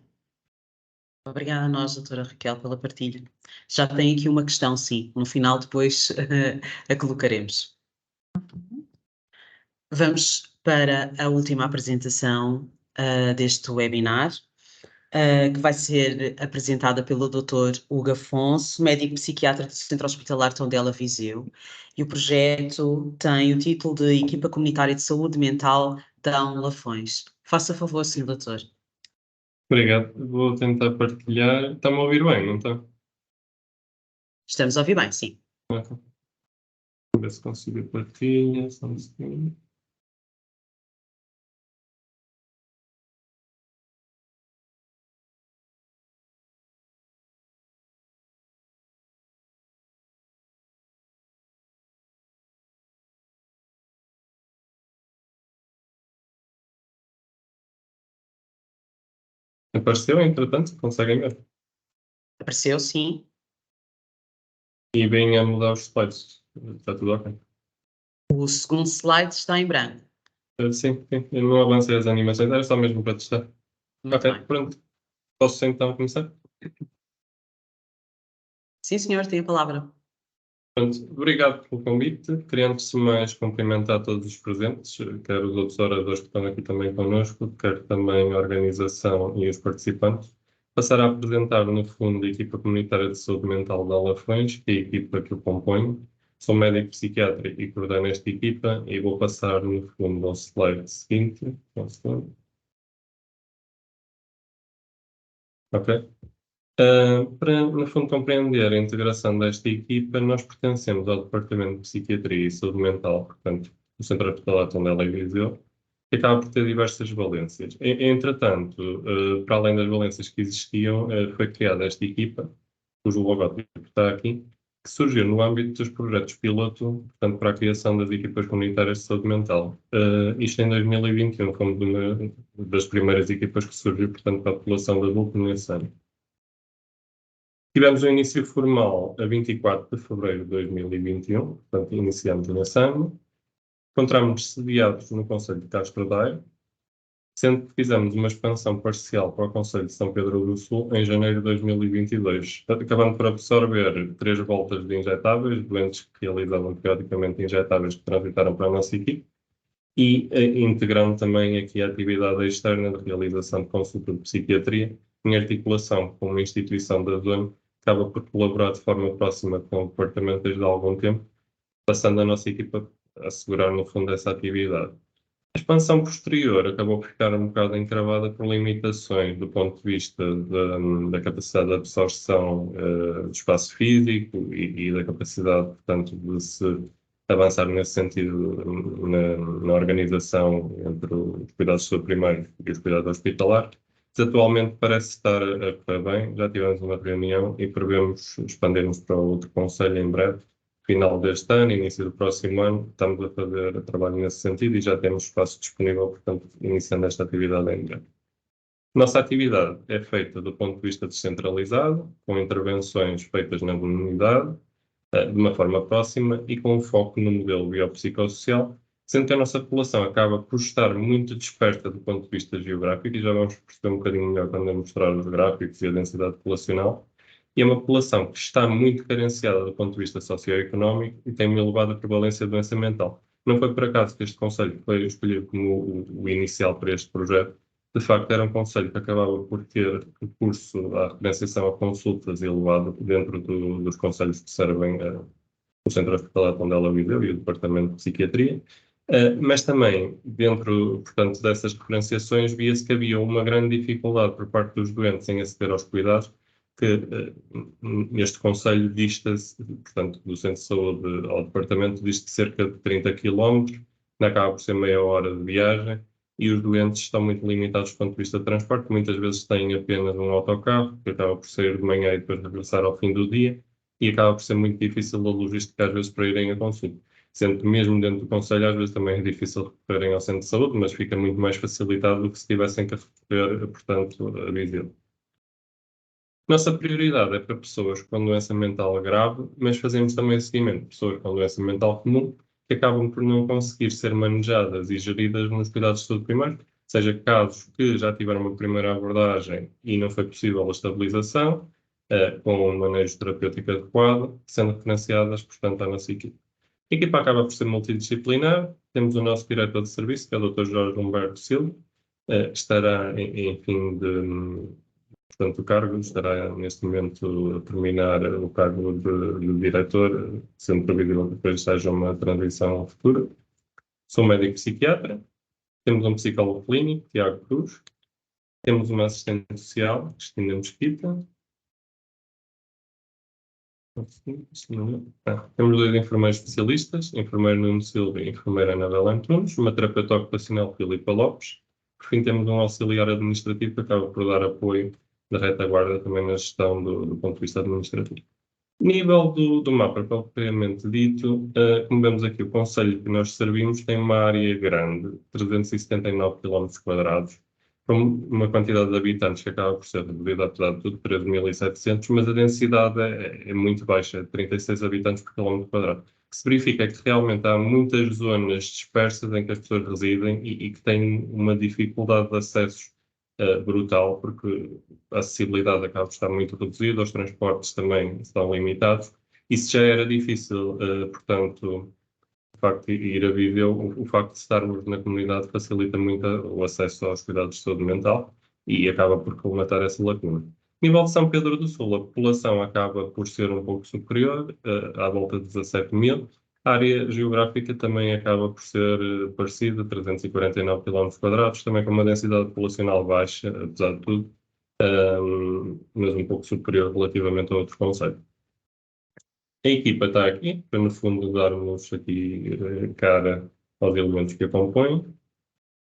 Obrigada a nós, doutora Raquel, pela partilha. Já tem aqui uma questão, sim. No final, depois a colocaremos. Vamos para a última apresentação deste webinar, que vai ser apresentada pelo Dr. Hugo Afonso, médico psiquiatra do Centro Hospitalar Tondela Viseu. E o projeto tem o título de Equipa Comunitária de Saúde Mental Dão Lafões. Faça favor, Sr. Doutor. Obrigado. Vou tentar partilhar. Está-me a ouvir bem, não está? Estamos a ouvir bem, sim. Vamos ver se consigo a partilha. Só um segundo. Apareceu, entretanto, conseguem ver. Apareceu, sim. E bem a mudar os slides. Está tudo ok. O segundo slide está em branco. Sim, sim. Eu não avancei as animações, era só mesmo para testar. Muito Ok, bem. pronto. Posso então começar? Sim, senhor, tem a palavra. Pronto, obrigado pelo convite. Queria antes de mais cumprimentar todos os presentes, quer os outros oradores que estão aqui também connosco, quer também a organização e os participantes. Passar a apresentar, no fundo, a equipa comunitária de saúde mental de Lafões, que é a equipa que eu componho. Sou médico psiquiatra e coordeno esta equipa e vou passar, no fundo, ao slide seguinte. Ok. Para, no fundo, compreender a integração desta equipa, nós pertencemos ao Departamento de Psiquiatria e Saúde Mental, portanto, do Centro Hospitalar Tondela e Viseu, que acaba por ter diversas valências. Entretanto, para além das valências que existiam, foi criada esta equipa, cujo logótipo está aqui, que surgiu no âmbito dos projetos piloto, portanto, para a criação das equipas comunitárias de saúde mental. Isto em 2021, fomos uma das primeiras equipas que surgiu, portanto, para a população de adulto nesse ano. Tivemos o início formal a 24 de fevereiro de 2021, portanto, iniciamos nesse ano. Encontramos-nos sediados no Conselho de Castro Daire, sendo que fizemos uma expansão parcial para o Conselho de São Pedro do Sul em janeiro de 2022, acabando por absorver 3 voltas de injetáveis, doentes que realizavam periodicamente injetáveis que transitaram para a nossa equipe, e integrando também aqui a atividade externa de realização de consulta de psiquiatria, em articulação com uma instituição da zona, acaba por colaborar de forma próxima com o departamento desde há algum tempo, passando a nossa equipa a assegurar, no fundo, essa atividade. A expansão posterior acabou por ficar um bocado encravada por limitações do ponto de vista da capacidade de absorção do espaço físico e da capacidade, portanto, de se avançar nesse sentido na organização entre os cuidados de saúde primários e os cuidados hospitalares. Mas atualmente parece estar a correr bem, já tivemos uma reunião e prevemos expandir-nos para outro conselho em breve, final deste ano, início do próximo ano. Estamos a fazer trabalho nesse sentido e já temos espaço disponível, portanto, iniciando esta atividade em breve. Nossa atividade é feita do ponto de vista descentralizado, com intervenções feitas na comunidade, de uma forma próxima e com foco no modelo biopsicossocial, sendo que a nossa população acaba por estar muito dispersa do ponto de vista geográfico, e já vamos perceber um bocadinho melhor quando eu mostrar os gráficos e a densidade populacional, e é uma população que está muito carenciada do ponto de vista socioeconómico e tem uma elevada prevalência de doença mental. Não foi por acaso que este conselho foi escolhido como o inicial para este projeto. De facto, era um conselho que acabava por ter recurso à referenciação a consultas elevado dentro dos conselhos que servem o Centro Hospitalar Tondela Viseu e o Departamento de Psiquiatria, mas também dentro, portanto, dessas referenciações via-se que havia uma grande dificuldade por parte dos doentes em aceder aos cuidados, que este Conselho dista-se, portanto, do Centro de Saúde ao Departamento, dista cerca de 30 km, acaba por ser meia hora de viagem, e os doentes estão muito limitados do ponto de vista de transporte, muitas vezes têm apenas um autocarro, que acaba por sair de manhã e depois regressar ao fim do dia, e acaba por ser muito difícil a logística às vezes para irem a consulta. Sendo que mesmo dentro do Conselho às vezes também é difícil recorrerem ao centro de saúde, mas fica muito mais facilitado do que se tivessem que recorrer, portanto, a Viseu. Nossa prioridade é para pessoas com doença mental grave, mas fazemos também seguimento de pessoas com doença mental comum que acabam por não conseguir ser manejadas e geridas nos cuidados de saúde primários, seja casos que já tiveram uma primeira abordagem e não foi possível a estabilização, com um manejo terapêutico adequado, sendo referenciadas, portanto, à nossa equipe. A equipa acaba por ser multidisciplinar. Temos o nosso diretor de serviço, que é o Dr. Jorge Humberto Silva, que estará em fim de, portanto, o cargo, estará neste momento a terminar o cargo de diretor, sendo previsível que depois seja uma transição futura. Sou médico psiquiatra. Temos um psicólogo clínico, Tiago Cruz. Temos uma assistente social, Cristina Mesquita. Temos 2 enfermeiros especialistas, enfermeiro Nuno Silva e enfermeira Anabela Antunes, uma terapeuta ocupacional, Filipa Lopes. Por fim, temos um auxiliar administrativo que acaba por dar apoio da retaguarda também na gestão do ponto de vista administrativo. Nível do mapa propriamente dito, como vemos aqui, o concelho que nós servimos tem uma área grande, 379 km², com uma quantidade de habitantes que acaba por ser reduzida, apesar de tudo, 13.700, mas a densidade é muito baixa, é 36 habitantes por km². O que se verifica é que realmente há muitas zonas dispersas em que as pessoas residem e que têm uma dificuldade de acesso brutal, porque a acessibilidade acaba por estar muito reduzida, os transportes também estão limitados. Isso já era difícil, portanto, o facto de ir a Viseu, o facto de estarmos na comunidade facilita muito o acesso aos cuidados de saúde mental e acaba por colmatar essa lacuna. Nível de São Pedro do Sul, a população acaba por ser um pouco superior, à volta de 17.000. A área geográfica também acaba por ser parecida, 349 km², também com uma densidade populacional baixa, apesar de tudo, mas um pouco superior relativamente a outros concelhos. A equipa está aqui, para no fundo darmos aqui cara aos elementos que a compõem,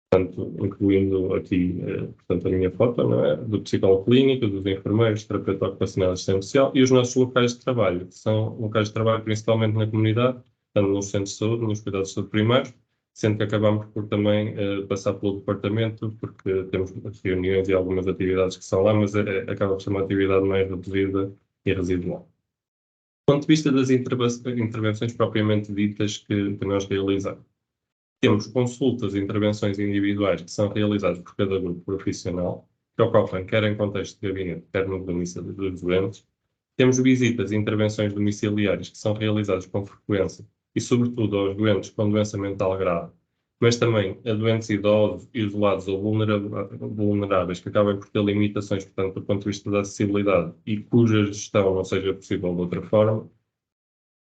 portanto, incluindo aqui, portanto, a minha foto, não é? Do psicólogo clínico, dos enfermeiros, terapeuta ocupacional e assistente social, e os nossos locais de trabalho, que são locais de trabalho principalmente na comunidade, tanto nos centros de saúde, nos cuidados de saúde primários, sendo que acabamos por também passar pelo departamento, porque temos reuniões e algumas atividades que são lá, mas acaba por ser uma atividade mais reduzida e residual. Do ponto de vista das intervenções propriamente ditas que nós realizamos, temos consultas e intervenções individuais que são realizadas por cada grupo profissional, que ocorrem quer em contexto de gabinete, quer no domicílio dos doentes. Temos visitas e intervenções domiciliares que são realizadas com frequência e, sobretudo, aos doentes com doença mental grave, mas também a doentes idosos, isolados ou vulneráveis que acabam por ter limitações, portanto, do ponto de vista da acessibilidade e cuja gestão não seja possível de outra forma.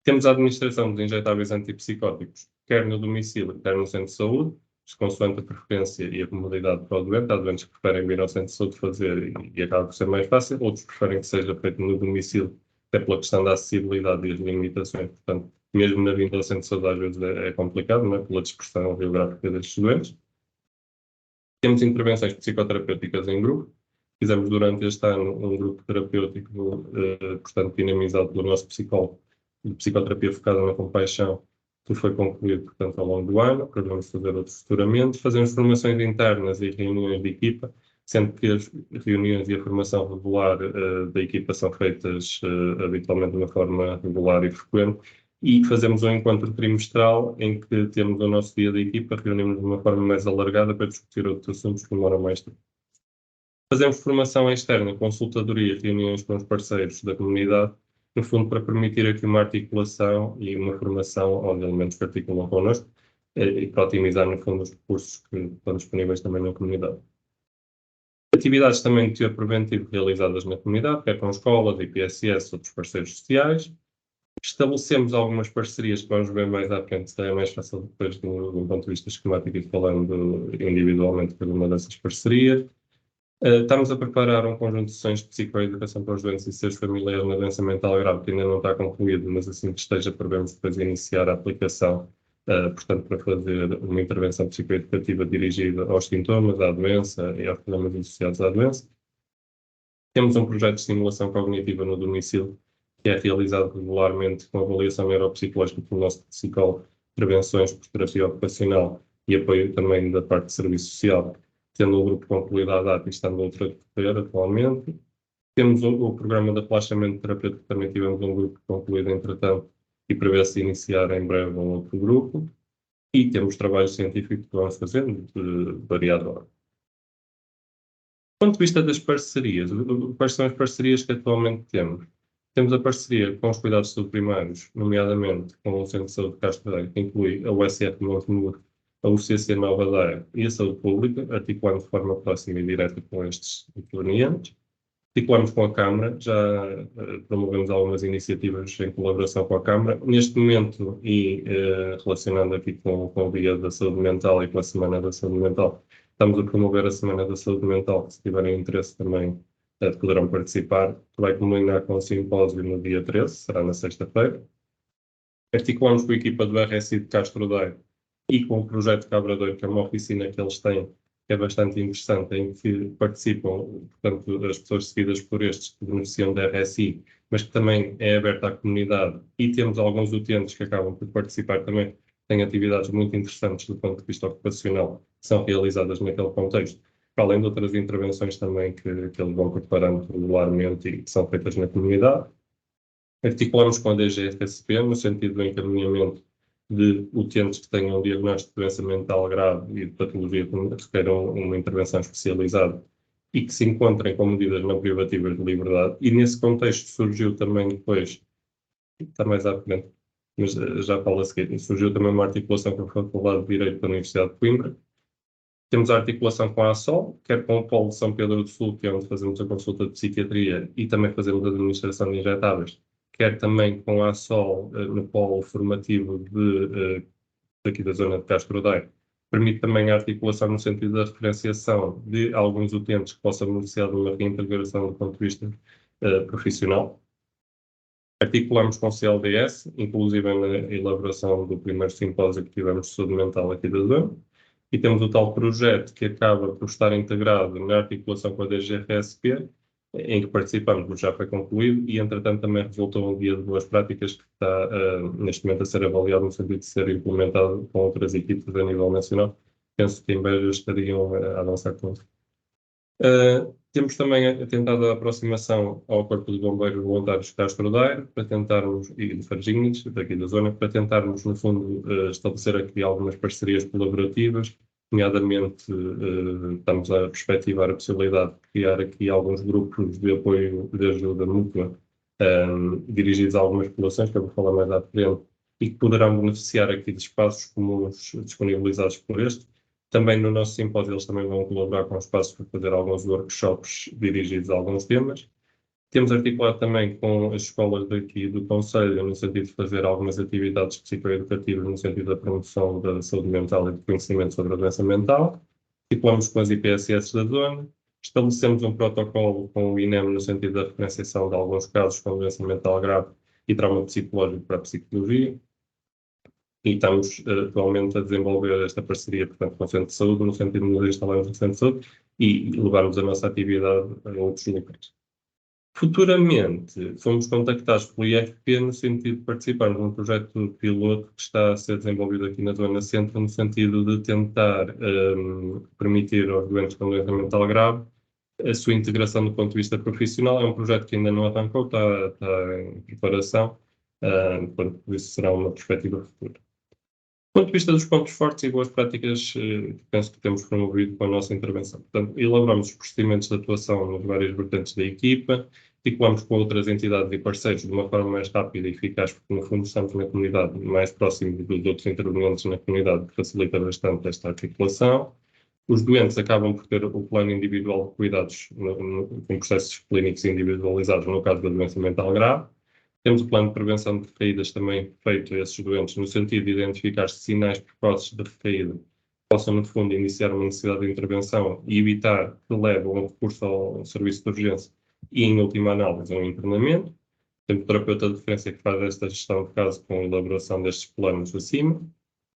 Temos a administração de injetáveis antipsicóticos, quer no domicílio, quer no centro de saúde, consoante a preferência e a comodidade para o doente. Há doentes que preferem vir ao centro de saúde fazer e acaba por ser mais fácil, outros preferem que seja feito no domicílio, até pela questão da acessibilidade e as limitações. Portanto, mesmo na vinda ao centro de saúde às vezes é complicado, não é? Pela dispersão geográfica destes doentes. Temos intervenções psicoterapêuticas em grupo. Fizemos durante este ano um grupo terapêutico, portanto, dinamizado pelo nosso psicólogo de psicoterapia focada na compaixão, que foi concluído, portanto, ao longo do ano. Vamos fazer outros futuramente. Fazemos formações internas e reuniões de equipa, sendo que as reuniões e a formação regular da equipa são feitas habitualmente de uma forma regular e frequente. E fazemos um encontro trimestral em que temos o nosso dia da equipa, reunimos de uma forma mais alargada para discutir outros assuntos que demoram mais tempo. Fazemos formação externa, consultadoria, reuniões com os parceiros da comunidade, no fundo para permitir aqui uma articulação e uma formação aos elementos que articulam connosco e para otimizar, no fundo, os recursos que estão disponíveis também na comunidade. Atividades também de teor preventivo realizadas na comunidade, quer com escolas, IPSS, outros parceiros sociais. Estabelecemos algumas parcerias que vamos ver mais à frente, é mais fácil depois de um ponto de vista esquemático e falando individualmente cada uma dessas parcerias. Estamos a preparar um conjunto de sessões de psicoeducação para os doentes e seus familiares na doença mental grave, que ainda não está concluído, mas assim que esteja, prevemos depois iniciar a aplicação, portanto, para fazer uma intervenção psicoeducativa dirigida aos sintomas, à doença e aos problemas associados à doença. Temos um projeto de estimulação cognitiva no domicílio, que é realizado regularmente com avaliação neuropsicológica pelo nosso psicólogo, prevenções por terapia ocupacional e apoio também da parte de serviço social, tendo um grupo com qualidade ATA e estando outro a decorrer atualmente. Temos o programa de relaxamento terapêutico, também tivemos um grupo concluído entretanto e prevê-se iniciar em breve um outro grupo. E temos trabalho científico que vamos fazendo de variada ordem. Do ponto de vista das parcerias, quais são as parcerias que atualmente temos? Temos a parceria com os cuidados de saúde primários, nomeadamente com o Centro de Saúde de Castro Daire, que inclui a USR de Montemuro, a UCC Nova Daire e a Saúde Pública, articulando de forma próxima e direta com estes intervenientes. Articulamos com a Câmara, já promovemos algumas iniciativas em colaboração com a Câmara. Neste momento, e relacionando aqui com o Dia da Saúde Mental e com a Semana da Saúde Mental, estamos a promover a Semana da Saúde Mental, que se tiverem interesse também poderão participar, que vai culminar com o simpósio no dia 13, será na sexta-feira. Articulamos com a equipa do RSI de Castro Daire e com o projeto Cabra-Doiro, que é uma oficina que eles têm, que é bastante interessante, em que participam, portanto, as pessoas seguidas por estes que beneficiam da RSI, mas que também é aberta à comunidade, e temos alguns utentes que acabam por participar também, têm atividades muito interessantes do ponto de vista ocupacional, que são realizadas naquele contexto, para além de outras intervenções também que eles vão preparando regularmente e que são feitas na comunidade. Articulamos com a DGRSP no sentido do encaminhamento de utentes que tenham um diagnóstico de doença mental grave e de patologia que requeram uma intervenção especializada e que se encontrem com medidas não privativas de liberdade. E nesse contexto surgiu também depois, está mais à frente, mas já falo a seguir, surgiu também uma articulação com a Faculdade de Direito da Universidade de Coimbra. Temos a articulação com a ASOL, quer com o Polo de São Pedro do Sul, que é onde fazemos a consulta de psiquiatria e também fazemos a administração de injetáveis, quer também com a ASOL no polo formativo daqui da zona de Castro Daire. Permite também a articulação no sentido da referenciação de alguns utentes que possam beneficiar de uma reintegração do ponto de vista profissional. Articulamos com o CLDS, inclusive na elaboração do primeiro simpósio que tivemos de saúde mental aqui da zona. E temos o tal projeto que acaba por estar integrado na articulação com a DGRSP, em que participamos, mas já foi concluído, e entretanto também resultou um guia de boas práticas que está neste momento a ser avaliado no sentido de ser implementado com outras equipes a nível nacional. Penso que em breve estariam a avançar com isso. Temos também tentado a aproximação ao Corpo de Bombeiros Voluntários de Castro Daire, para tentarmos, e de Farginhos, daqui da zona, para tentarmos, no fundo, estabelecer aqui algumas parcerias colaborativas, nomeadamente estamos a perspectivar a possibilidade de criar aqui alguns grupos de apoio de ajuda mútua dirigidos a algumas populações, que eu vou falar mais à frente, e que poderão beneficiar aqui de espaços comuns disponibilizados por este. Também no nosso simpósio eles também vão colaborar com espaços para fazer alguns workshops dirigidos a alguns temas. Temos articulado também com as escolas daqui do Conselho, no sentido de fazer algumas atividades psicoeducativas no sentido da promoção da saúde mental e do conhecimento sobre a doença mental. Articulamos com as IPSS da zona. Estabelecemos um protocolo com o INEM no sentido da referenciação de alguns casos com doença mental grave e trauma psicológico para a psicologia. E estamos atualmente a desenvolver esta parceria, portanto, com o Centro de Saúde, no sentido de nos instalarmos no Centro de Saúde e levarmos a nossa atividade a outros locais. Futuramente, fomos contactados pelo IFP no sentido de participarmos num projeto piloto que está a ser desenvolvido aqui na Zona Centro, no sentido de tentar permitir aos doentes com doença mental grave a sua integração do ponto de vista profissional. É um projeto que ainda não arrancou, está em preparação, portanto, isso será uma perspectiva futura. Do ponto de vista dos pontos fortes e boas práticas, penso que temos promovido com a nossa intervenção. Portanto, elaboramos os procedimentos de atuação nas várias vertentes da equipa, articulamos com outras entidades e parceiros de uma forma mais rápida e eficaz, porque no fundo estamos na comunidade, mais próximo dos outros intervenientes na comunidade, que facilita bastante esta articulação. Os doentes acabam por ter o plano individual de cuidados com processos clínicos individualizados no caso da doença mental grave. Temos o plano de prevenção de recaídas também feito a esses doentes, no sentido de identificar sinais precoces de recaída possam, no fundo, iniciar uma necessidade de intervenção e evitar que leve a um recurso ao serviço de urgência e, em última análise, a um internamento. Temos o terapeuta de referência que faz esta gestão de caso com a elaboração destes planos acima.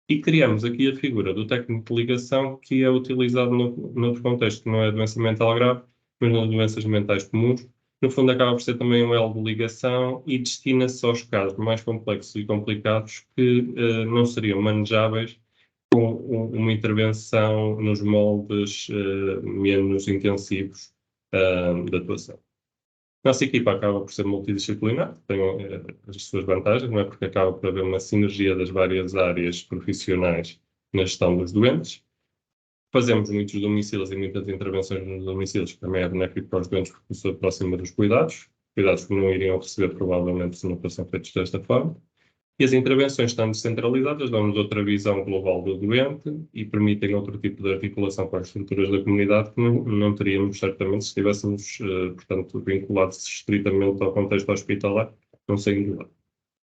E criamos aqui a figura do técnico de ligação, que é utilizado noutro contexto, que não é doença mental grave, mas nas doenças mentais comuns. No fundo, acaba por ser também um elo de ligação e destina-se aos casos mais complexos e complicados que não seriam manejáveis com uma intervenção nos moldes menos intensivos da atuação. Nossa equipa acaba por ser multidisciplinar, tem as suas vantagens, não é? Porque acaba por haver uma sinergia das várias áreas profissionais na gestão dos doentes. Fazemos muitos domicílios e muitas intervenções nos domicílios, que também é benéfico para os doentes porque se aproxima dos cuidados que não iriam receber provavelmente se não fossem feitos desta forma. E as intervenções estão descentralizadas, dão-nos outra visão global do doente e permitem outro tipo de articulação com as estruturas da comunidade que não teríamos certamente se estivéssemos, portanto, vinculados estritamente ao contexto hospitalar, não saindo de lá.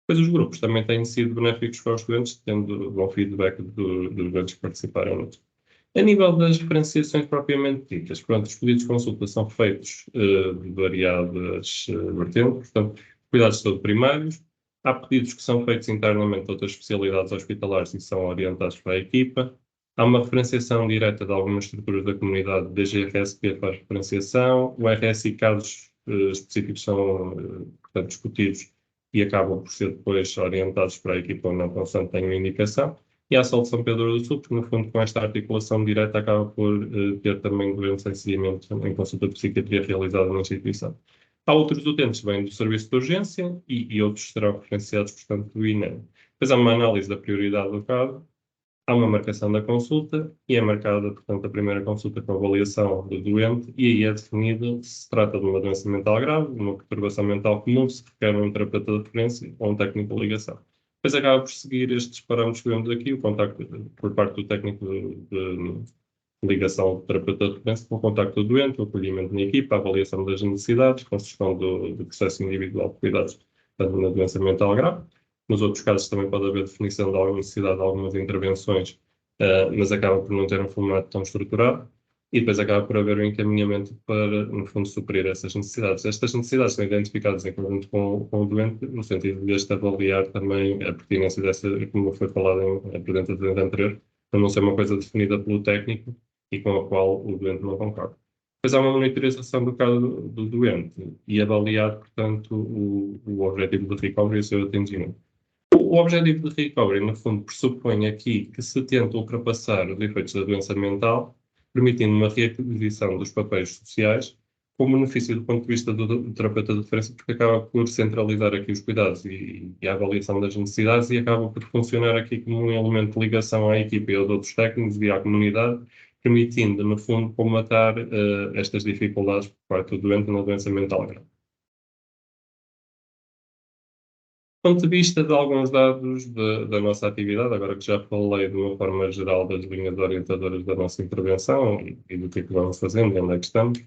Depois os grupos também têm sido benéficos para os doentes, tendo bom feedback dos doentes que participaram. A nível das diferenciações propriamente ditas, pronto, os pedidos de consulta são feitos de variadas vertentes, portanto, cuidados de saúde primários. Há pedidos que são feitos internamente de outras especialidades hospitalares e são orientados para a equipa. Há uma referenciação direta de algumas estruturas da comunidade, desde a RSP faz referenciação. O RS e casos específicos são, portanto, discutidos e acabam por ser depois orientados para a equipa ou não, constante tenham indicação. E há a Saúde de São Pedro do Sul, que no fundo com esta articulação direta acaba por ter também doentes em seguimento em consulta de psiquiatria realizada na instituição. Há outros utentes que vêm do serviço de urgência e outros serão referenciados, portanto, do INEM. Depois há uma análise da prioridade do caso, há uma marcação da consulta e é marcada, portanto, a primeira consulta com a avaliação do doente e aí é definido se se trata de uma doença mental grave, uma perturbação mental comum, se requer um terapeuta de referência ou um técnico de ligação. Depois acaba por seguir estes parâmetros que vemos aqui, o contacto por parte do técnico de ligação do terapeuta de referência com o contacto do doente, o acolhimento na equipa, a avaliação das necessidades, construção do processo individual de cuidados, tanto na doença mental grave. Nos outros casos também pode haver definição de alguma necessidade de algumas intervenções, mas acaba por não ter um formato tão estruturado. E depois acaba por haver um encaminhamento para, no fundo, suprir essas necessidades. Estas necessidades são identificadas em conjunto com o doente, no sentido de este avaliar também a pertinência dessa, como foi falado em apresentações anteriores, para não ser uma coisa definida pelo técnico e com a qual o doente não concorda. Depois há uma monitorização do caso do doente e avaliar, portanto, o objetivo de recovery e o seu atingimento. O objetivo de recovery, no fundo, pressupõe aqui que se tenta ultrapassar os efeitos da doença mental, permitindo uma reaquisição dos papéis sociais, com benefício do ponto de vista do terapeuta de referência, porque acaba por centralizar aqui os cuidados e a avaliação das necessidades e acaba por funcionar aqui como um elemento de ligação à equipa e aos outros técnicos e à comunidade, permitindo, no fundo, comatar estas dificuldades por parte do doente na doença mental grave. Do ponto de vista de alguns dados da nossa atividade, agora que já falei de uma forma geral das linhas orientadoras da nossa intervenção e do que é que vamos fazendo e onde é que estamos, do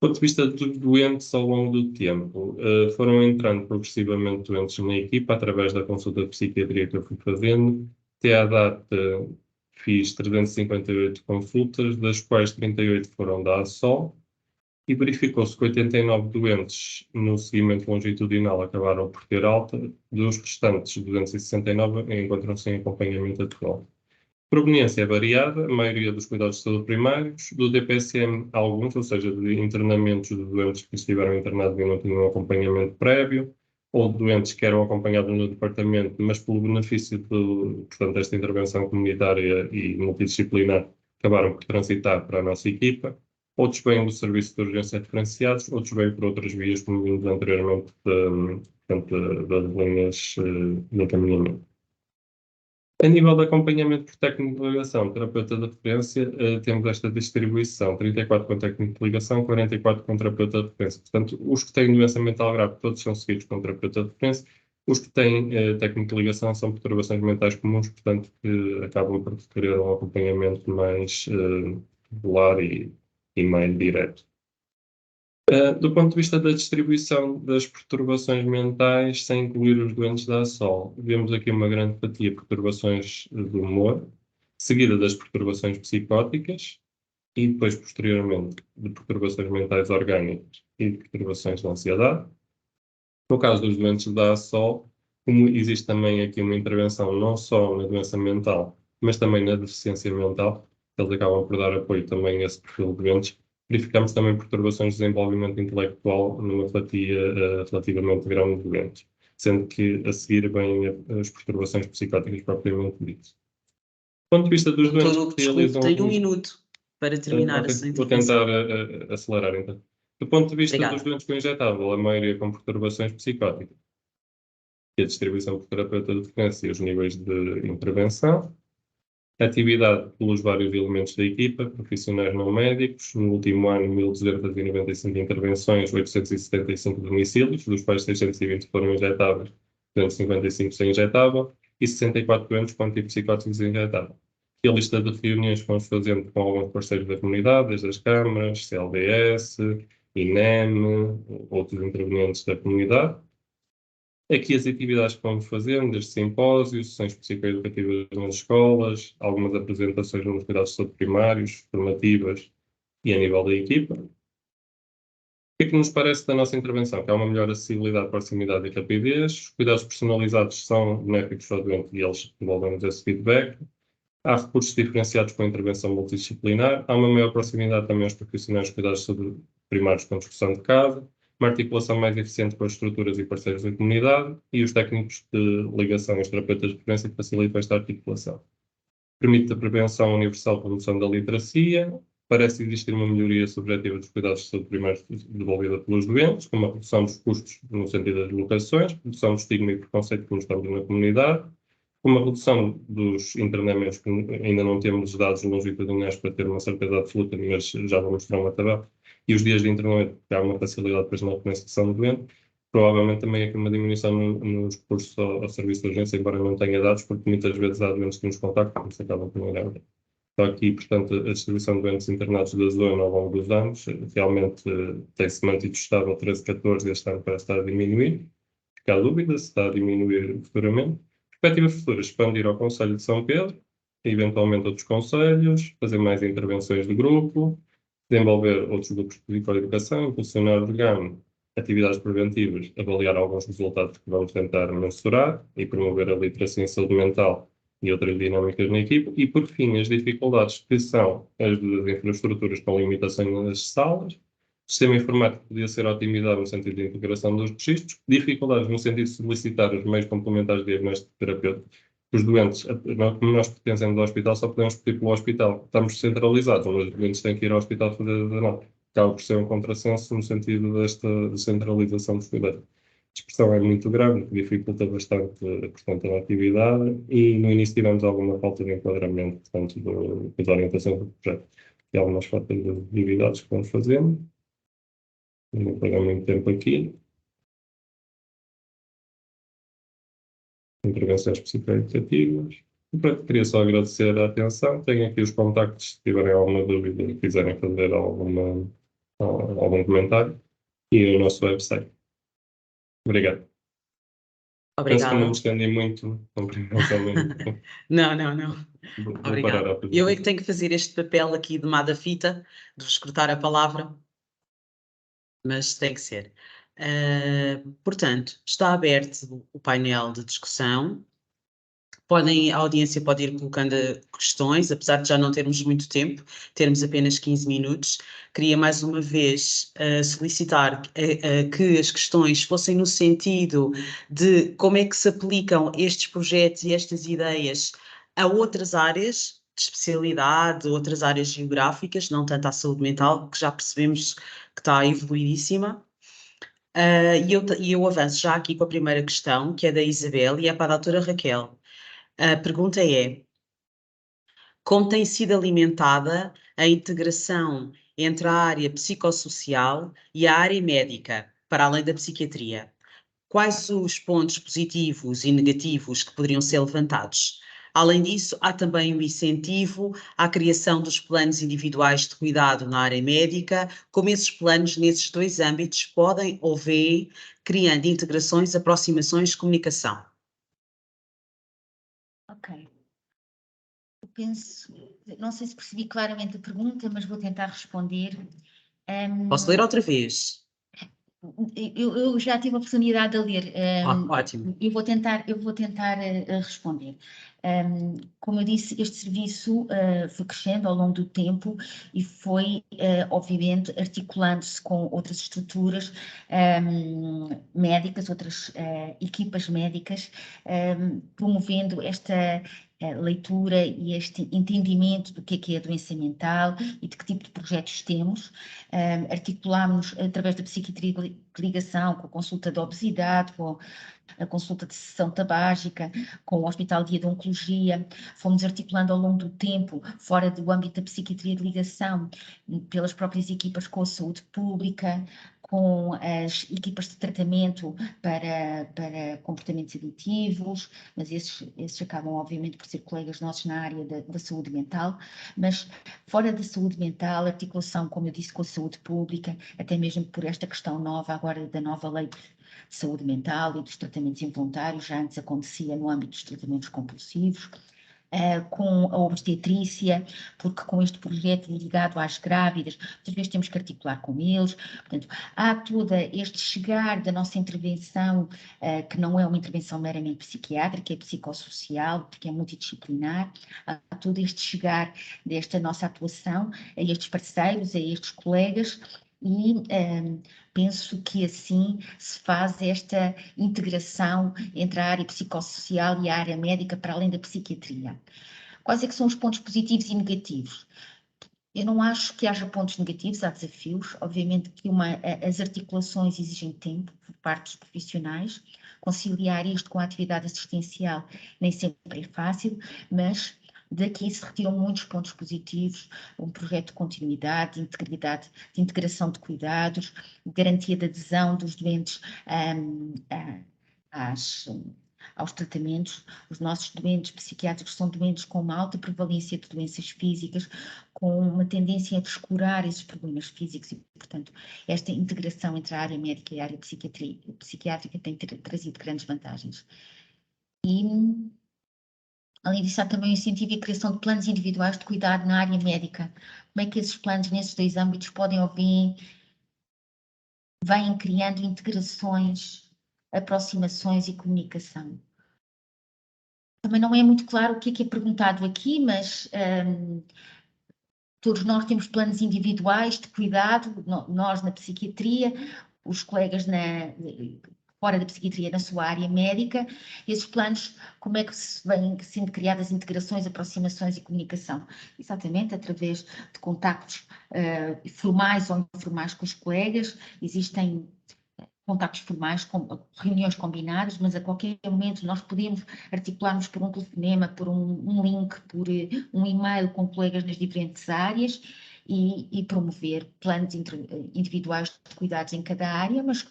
ponto de vista dos doentes ao longo do tempo, foram entrando progressivamente doentes na equipa através da consulta de psiquiatria que eu fui fazendo. Até à data fiz 358 consultas, das quais 38 foram da ASOL, e verificou-se que 89 doentes no seguimento longitudinal acabaram por ter alta, dos restantes 269 encontram-se em acompanhamento atual. A proveniência é variada, a maioria dos cuidados de saúde primários, do DPSM alguns, ou seja, de internamentos de doentes que estiveram internados e não tinham acompanhamento prévio, ou de doentes que eram acompanhados no departamento, mas pelo benefício portanto, desta intervenção comunitária e multidisciplinar, acabaram por transitar para a nossa equipa. Outros vêm do serviço de urgência referenciados, outros vêm por outras vias, como vimos anteriormente, portanto, das linhas de encaminhamento. A nível de acompanhamento por técnico de ligação, terapeuta de referência, temos esta distribuição, 34 com técnico de ligação, 44 com terapeuta de referência. Portanto, os que têm doença mental grave, todos são seguidos com terapeuta de referência. Os que têm técnico de ligação são perturbações mentais comuns, portanto, que acabam por requerer um acompanhamento mais regular e mais direto. Do ponto de vista da distribuição das perturbações mentais, sem incluir os doentes da ASOL, vemos aqui uma grande fatia de perturbações do humor, seguida das perturbações psicóticas e depois, posteriormente, de perturbações mentais orgânicas e de perturbações de ansiedade. No caso dos doentes da ASOL, como existe também aqui uma intervenção não só na doença mental, mas também na deficiência mental, eles acabam por dar apoio também a esse perfil de doentes. Verificamos também perturbações de desenvolvimento intelectual numa fatia relativamente grande de doentes, sendo que a seguir vêm as perturbações psicóticas propriamente ditas. Do ponto de vista dos doentes Doutor, que desculpe, realizam... tem 1 minuto para terminar a sua Vou intervenção. tentar acelerar, então. Do ponto de vista Obrigada. dos doentes com injetável, a maioria com perturbações psicóticas, e a distribuição por terapeuta de referência e os níveis de intervenção, atividade pelos vários elementos da equipa, profissionais não médicos, no último ano 1.295 intervenções, 875 domicílios, dos quais 620 foram injetáveis, 255 sem injetável, e 64 doentes com antipsicóticos injetáveis. E a lista de reuniões que vamos fazendo com alguns parceiros da comunidade, desde as câmaras, CLDS, INEM, outros intervenientes da comunidade. Aqui as atividades que vamos fazendo, desde simpósios, sessões psicoeducativas nas escolas, algumas apresentações nos cuidados de saúde primários, formativas e a nível da equipa. O que é que nos parece da nossa intervenção? Que há uma melhor acessibilidade, proximidade e rapidez. Os cuidados personalizados são benéficos ao doente e eles devolvem-nos esse feedback. Há recursos diferenciados com a intervenção multidisciplinar. Há uma maior proximidade também aos profissionais de cuidados de saúde primários com discussão de casa. Uma articulação mais eficiente com as estruturas e parceiros da comunidade e os técnicos de ligação e os terapeutas de referência que facilitam esta articulação. Permite a prevenção universal e promoção da literacia. Parece existir uma melhoria subjetiva dos cuidados de saúde primários devolvida pelos doentes, com uma redução dos custos no sentido das locações, redução do estigma e preconceito que nos estamos na comunidade, uma redução dos internamentos, que ainda não temos dados longitudinais para ter uma certeza absoluta, mas já vou mostrar uma tabela, e os dias de internamento, que há uma facilidade depois na reconhecção do doente, provavelmente também aqui uma diminuição nos recursos ao serviço de urgência, embora não tenha dados, porque muitas vezes há doentes que nos contactam, que se acabam por não olhar. Então aqui, portanto, a distribuição de doentes internados da zona ao longo dos anos realmente tem-se mantido estável 13, 14, este ano parece estar a diminuir, fica a dúvida se está a diminuir futuramente. Perspectiva futura, expandir ao Conselho de São Pedro, eventualmente outros conselhos, fazer mais intervenções de grupo, desenvolver outros grupos de psicoeducação, impulsionar o GAM, atividades preventivas, avaliar alguns resultados que vamos tentar mensurar e promover a literacia em saúde mental e outras dinâmicas na equipe. E, por fim, as dificuldades que são as das infraestruturas com limitações nas salas, o sistema informático podia ser otimizado no sentido de integração dos registros, dificuldades no sentido de solicitar os meios complementares de diagnóstico terapêutico. Os doentes, como nós pertencemos ao hospital, só podemos pedir pelo hospital. Estamos centralizados, mas os doentes têm que ir ao hospital fazer a análise. Acaba por ser um contrassenso no sentido desta descentralização dos cuidados. A dispersão é muito grande, que dificulta bastante, portanto, a atividade e no início tivemos alguma falta de enquadramento, portanto, da orientação do projeto. E algumas faltas de atividades que vamos fazendo. Não pegar muito tempo aqui. Intervenções psicoeducativas. Queria só agradecer a atenção. Tenho aqui os contactos, se tiverem alguma dúvida e quiserem fazer algum comentário. E o nosso website. Obrigado. Penso que não me estendi muito. Não. Vou Obrigada. parar a Eu é que tenho que fazer este papel aqui de má da fita, de vos cortar a palavra, mas tem que ser. Portanto, está aberto o painel de discussão. A audiência pode ir colocando questões, apesar de já não termos muito tempo, termos apenas 15 minutos. Queria mais uma vez solicitar que as questões fossem no sentido de como é que se aplicam estes projetos e estas ideias a outras áreas de especialidade, outras áreas geográficas, não tanto à saúde mental, que já percebemos que está evoluidíssima. E eu avanço já aqui com a primeira questão, que é da Isabel e é para a doutora Raquel. A pergunta é: como tem sido alimentada a integração entre a área psicossocial e a área médica, para além da psiquiatria? Quais os pontos positivos e negativos que poderiam ser levantados? Além disso, há também o incentivo à criação dos planos individuais de cuidado na área médica, como esses planos nesses dois âmbitos podem ou vêm criando integrações, aproximações, comunicação. Ok. penso, não sei se percebi claramente a pergunta, mas vou tentar responder. Posso ler outra vez? Eu já tive a oportunidade de ler. Ótimo. Eu vou tentar responder. Como eu disse, este serviço foi crescendo ao longo do tempo e foi, obviamente, articulando-se com outras estruturas médicas, outras equipas médicas, promovendo esta leitura e este entendimento do que é a doença mental e de que tipo de projetos temos. Articulámos através da psiquiatria de ligação com a consulta de obesidade, com a consulta de sessão tabágica, com o Hospital Dia de Oncologia. Fomos articulando ao longo do tempo, fora do âmbito da psiquiatria de ligação, pelas próprias equipas com a saúde pública, com as equipas de tratamento para comportamentos aditivos, mas esses acabam, obviamente, por ser colegas nossos na área da saúde mental, mas fora da saúde mental, articulação, como eu disse, com a saúde pública, até mesmo por esta questão nova agora da nova lei de saúde mental e dos tratamentos involuntários, já antes acontecia no âmbito dos tratamentos compulsivos, com a obstetrícia, porque com este projeto ligado às grávidas, muitas vezes temos que articular com eles, portanto, há todo este chegar da nossa intervenção, que não é uma intervenção meramente psiquiátrica, é psicossocial, porque é multidisciplinar, há todo este chegar desta nossa atuação a estes parceiros, a estes colegas, e penso que assim se faz esta integração entre a área psicossocial e a área médica para além da psiquiatria. Quais é que são os pontos positivos e negativos? Eu não acho que haja pontos negativos, há desafios. Obviamente que as articulações exigem tempo por parte dos profissionais. Conciliar isto com a atividade assistencial nem sempre é fácil, mas daqui se retiram muitos pontos positivos, um projeto de continuidade, de integridade, de integração de cuidados, garantia de adesão dos doentes aos tratamentos. Os nossos doentes psiquiátricos são doentes com uma alta prevalência de doenças físicas, com uma tendência a descurar esses problemas físicos e, portanto, esta integração entre a área médica e a área psiquiátrica tem trazido grandes vantagens. E, além disso, há também o incentivo e a criação de planos individuais de cuidado na área médica. Como é que esses planos, nesses dois âmbitos, podem ou vêm criando integrações, aproximações e comunicação? Também não é muito claro o que é perguntado aqui, mas todos nós temos planos individuais de cuidado, nós na psiquiatria, os colegas fora da psiquiatria, na sua área médica. Esses planos, como é que vêm sendo criadas integrações, aproximações e comunicação? Exatamente, através de contactos formais ou informais com os colegas. Existem contactos formais, reuniões combinadas, mas a qualquer momento nós podemos articularmos por um telefonema, por um link, por um e-mail com colegas nas diferentes áreas e promover planos individuais de cuidados em cada área, mas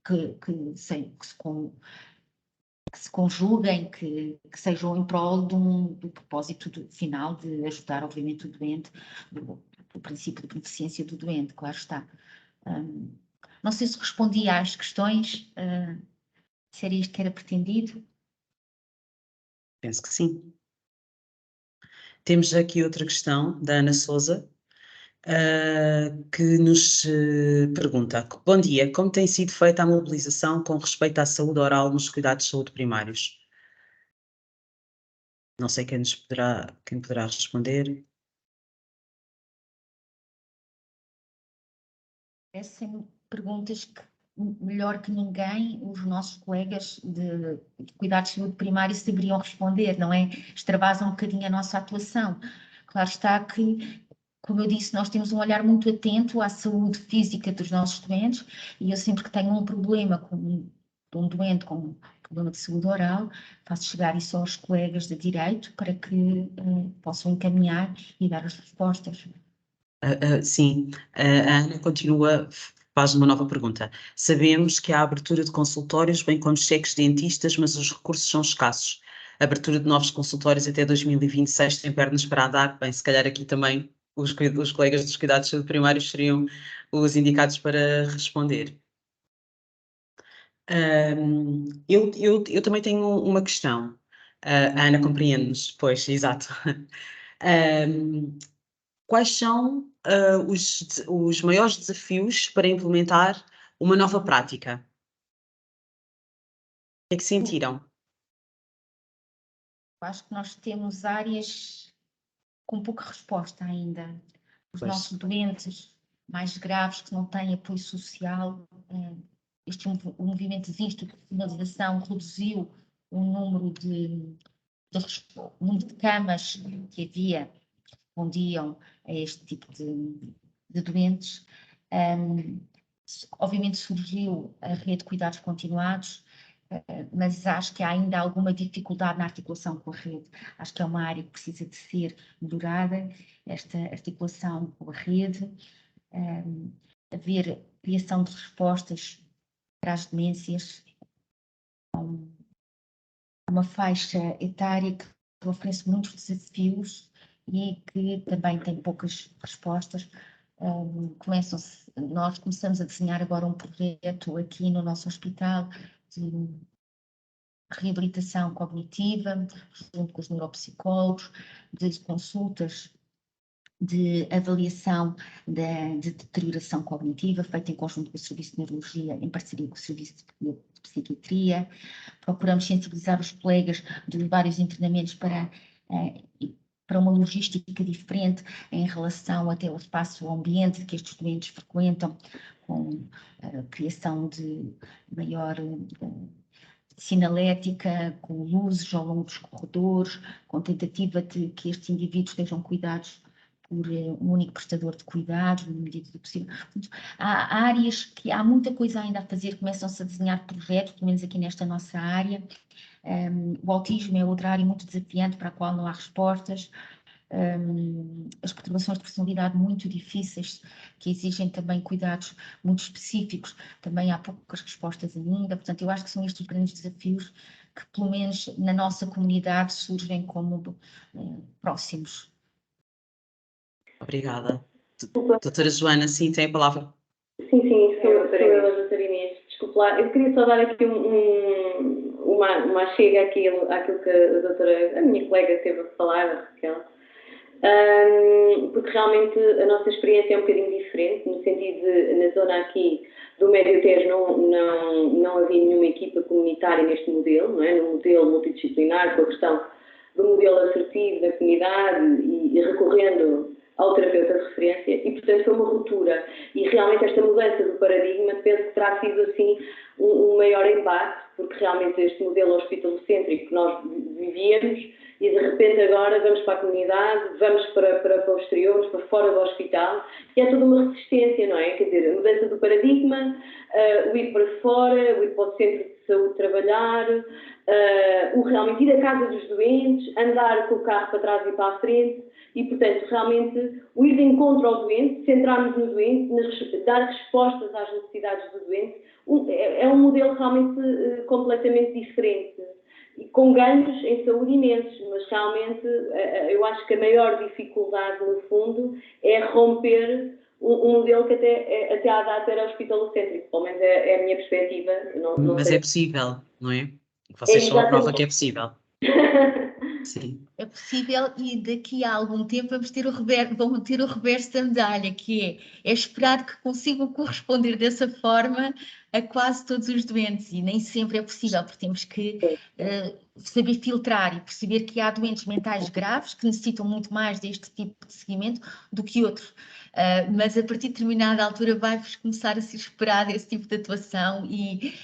que se conjuguem, que sejam em prol do propósito final de ajudar, obviamente, o doente, do princípio de beneficência do doente, claro está. Não sei se respondi às questões, se era isto que era pretendido. Penso que sim. Temos aqui outra questão da Ana Souza, que nos pergunta: bom dia, como tem sido feita a mobilização com respeito à saúde oral nos cuidados de saúde primários? Não sei quem poderá responder. Parecem perguntas que, melhor que ninguém, os nossos colegas de cuidados de saúde primário saberiam responder, não é? Extravasa um bocadinho a nossa atuação. Claro está que, como eu disse, nós temos um olhar muito atento à saúde física dos nossos doentes e eu sempre que tenho um problema com um doente com um problema de saúde oral, faço chegar isso aos colegas de direito para que possam encaminhar e dar as respostas. Sim, a Ana faz uma nova pergunta. Sabemos que há abertura de consultórios, bem como cheques dentistas, mas os recursos são escassos. A abertura de novos consultórios até 2026 tem pernas para andar. Bem, se calhar aqui também os colegas dos cuidados de saúde primários seriam os indicados para responder. Eu também tenho uma questão. A Ana compreende-nos, pois, exato. Quais são os maiores desafios para implementar uma nova prática? O que é que sentiram? Acho que nós temos áreas com pouca resposta ainda. Os Pois. nossos doentes mais graves que não têm apoio social, o movimento de institucionalização reduziu o número de camas que havia que respondiam a este tipo de doentes. Obviamente surgiu a rede de cuidados continuados, mas acho que há ainda alguma dificuldade na articulação com a rede. Acho que é uma área que precisa de ser melhorada, esta articulação com a rede, haver criação de respostas para as demências, uma faixa etária que oferece muitos desafios e que também tem poucas respostas. Nós começamos a desenhar agora um projeto aqui no nosso hospital de reabilitação cognitiva, junto com os neuropsicólogos, de consultas de avaliação de deterioração cognitiva, feita em conjunto com o Serviço de Neurologia, em parceria com o Serviço de Psiquiatria. Procuramos sensibilizar os colegas de vários internamentos para uma logística diferente em relação até ao espaço, ao ambiente que estes doentes frequentam, com a criação de maior sinalética, com luzes ao longo dos corredores, com tentativa de que estes indivíduos sejam cuidados por um único prestador de cuidados, na medida do possível. Portanto, há áreas que há muita coisa ainda a fazer, começam-se a desenhar projetos, pelo menos aqui nesta nossa área. O autismo é outra área muito desafiante para a qual não há respostas. As perturbações de personalidade muito difíceis, que exigem também cuidados muito específicos, também há poucas respostas ainda. Portanto, eu acho que são estes os grandes desafios que, pelo menos na nossa comunidade, surgem como próximos. Obrigada. Doutora Joana, sim, tem a palavra. Sim, sou eu, doutora Inês. Desculpe lá, eu queria só dar aqui uma chega àquilo que a minha colega esteve a falar, a Raquel, porque realmente a nossa experiência é um bocadinho diferente, no sentido de, na zona aqui do Médio Tejo não havia nenhuma equipa comunitária neste modelo, não é? No modelo multidisciplinar, com a questão do modelo assertivo da comunidade e recorrendo ao terapeuta de referência, e portanto foi uma ruptura. E realmente esta mudança do paradigma penso que terá sido assim um maior embate, porque realmente este modelo hospitalocêntrico que nós vivíamos, e de repente agora vamos para a comunidade, vamos para o exterior, vamos para fora do hospital, e é toda uma resistência, não é? Quer dizer, a mudança do paradigma, o ir para fora, o ir para o centro de saúde trabalhar, o realmente ir à casa dos doentes, andar com o carro para trás e para a frente, e portanto realmente o ir de encontro ao doente, centrarmos no doente, dar respostas às necessidades do doente, é um modelo realmente completamente diferente. E com ganhos em saúde imensos, mas realmente eu acho que a maior dificuldade, no fundo, é romper um modelo que até à data era hospitalocêntrico, pelo menos é a minha perspectiva. Mas sei. É possível, não é? Vocês são a prova que é possível. Sim. É possível, e daqui a algum tempo vão ter o reverso da medalha, que é esperar que consigam corresponder dessa forma a quase todos os doentes, e nem sempre é possível, porque temos que saber filtrar e perceber que há doentes mentais graves que necessitam muito mais deste tipo de seguimento do que outros. Mas a partir de determinada altura vai-vos começar a ser esperado esse tipo de atuação, e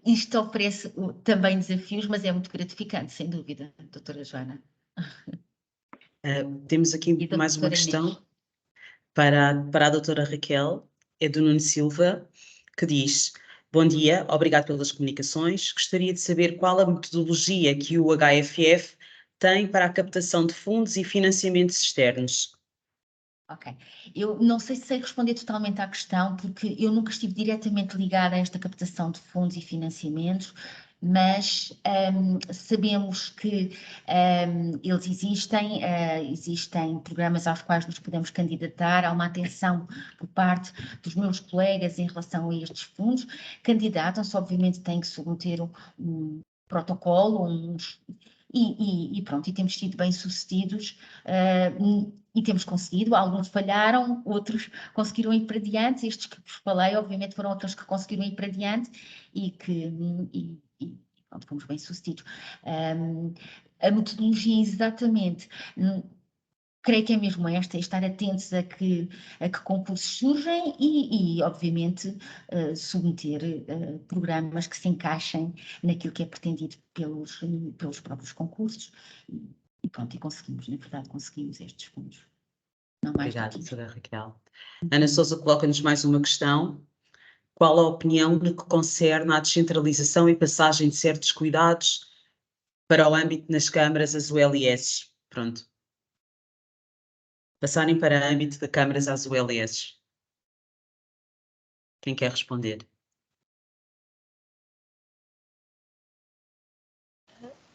isto oferece também desafios, mas é muito gratificante, sem dúvida, doutora Joana. Temos aqui mais uma questão para a doutora Raquel, é do Nuno Silva, que diz: bom dia, obrigado pelas comunicações, gostaria de saber qual a metodologia que o HFF tem para a captação de fundos e financiamentos externos. Ok, eu não sei se sei responder totalmente à questão, porque eu nunca estive diretamente ligada a esta captação de fundos e financiamentos, mas sabemos que eles existem programas aos quais nos podemos candidatar, há uma atenção por parte dos meus colegas em relação a estes fundos. Candidatam-se, obviamente têm que submeter um protocolo, e pronto, e temos sido bem-sucedidos e temos conseguido, alguns falharam, outros conseguiram ir para diante, estes que vos falei, obviamente, foram aqueles que conseguiram ir para diante e pronto, fomos bem-sucedidos. A metodologia, exatamente, creio que é mesmo esta, é estar atentos a que concursos surgem e obviamente, submeter programas que se encaixem naquilo que é pretendido pelos próprios concursos. E pronto, e conseguimos, na verdade, conseguimos estes fundos. Não mais do Obrigada, que isto. doutora Raquel. Ana Sousa coloca-nos mais uma questão. Qual a opinião no que concerne à descentralização e passagem de certos cuidados para o âmbito nas câmaras, as ULS? Pronto. Passarem para o âmbito de câmaras às ULS. Quem quer responder?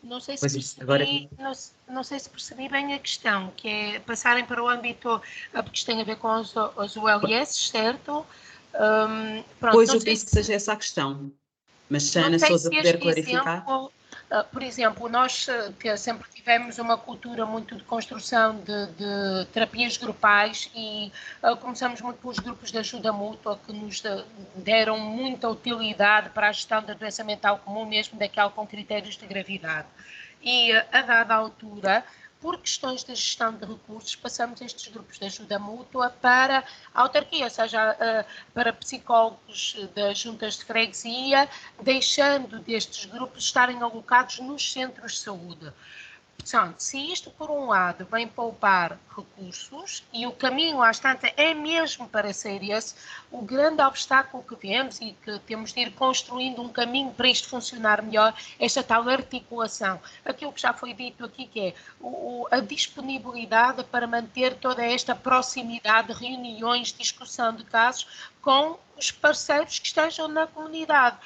Não sei se Pois percebi, agora... não sei se percebi bem a questão, que é passarem para o âmbito, porque isto tem a ver com as ULS, certo? Pronto, Pois eu penso que seja essa a questão. Mas se a Ana Sousa puder clarificar... Exemplo, por exemplo, nós que sempre tivemos uma cultura muito de construção de terapias grupais e começamos muito pelos grupos de ajuda mútua que nos deram muita utilidade para a gestão da doença mental comum, mesmo daquela com critérios de gravidade. E a dada altura, por questões de gestão de recursos, passamos estes grupos de ajuda mútua para a autarquia, ou seja, para psicólogos das juntas de freguesia, deixando destes grupos estarem alocados nos centros de saúde. Portanto, se isto, por um lado, vem poupar recursos, e o caminho às tantas é mesmo para ser esse, o grande obstáculo que vemos e que temos de ir construindo um caminho para isto funcionar melhor, esta tal articulação. Aquilo que já foi dito aqui, que é a disponibilidade para manter toda esta proximidade, reuniões, discussão de casos com os parceiros que estejam na comunidade,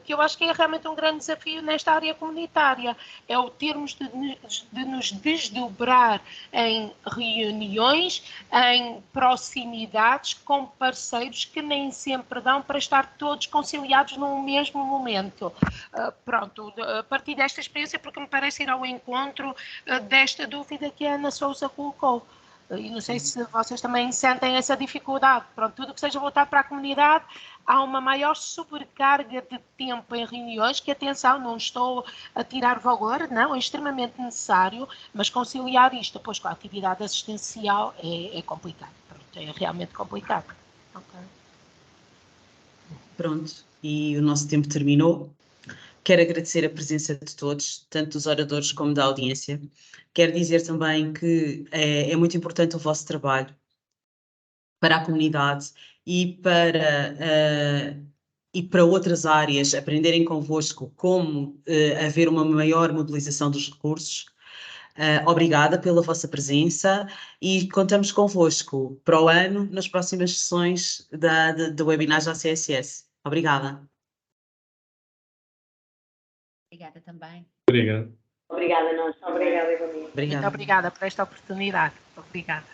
que eu acho que é realmente um grande desafio nesta área comunitária, é o termos de nos desdobrar em reuniões, em proximidades com parceiros que nem sempre dão para estar todos conciliados num mesmo momento. Pronto, a partir desta experiência, porque me parece ir ao encontro desta dúvida que a Ana Sousa colocou. E não sei se vocês também sentem essa dificuldade. Pronto, tudo que seja voltado para a comunidade, há uma maior sobrecarga de tempo em reuniões, que, atenção, não estou a tirar valor, não, é extremamente necessário, mas conciliar isto depois com a atividade assistencial é complicado. Pronto, é realmente complicado. Okay. Pronto, e o nosso tempo terminou. Quero agradecer a presença de todos, tanto dos oradores como da audiência. Quero dizer também que é muito importante o vosso trabalho para a comunidade e para outras áreas, aprenderem convosco como haver uma maior mobilização dos recursos. Obrigada pela vossa presença e contamos convosco para o ano nas próximas sessões do webinar da CSS. Obrigada. Obrigada também. Obrigado. Obrigada a nós. Obrigada, Ivone. Muito obrigada por esta oportunidade. Obrigada.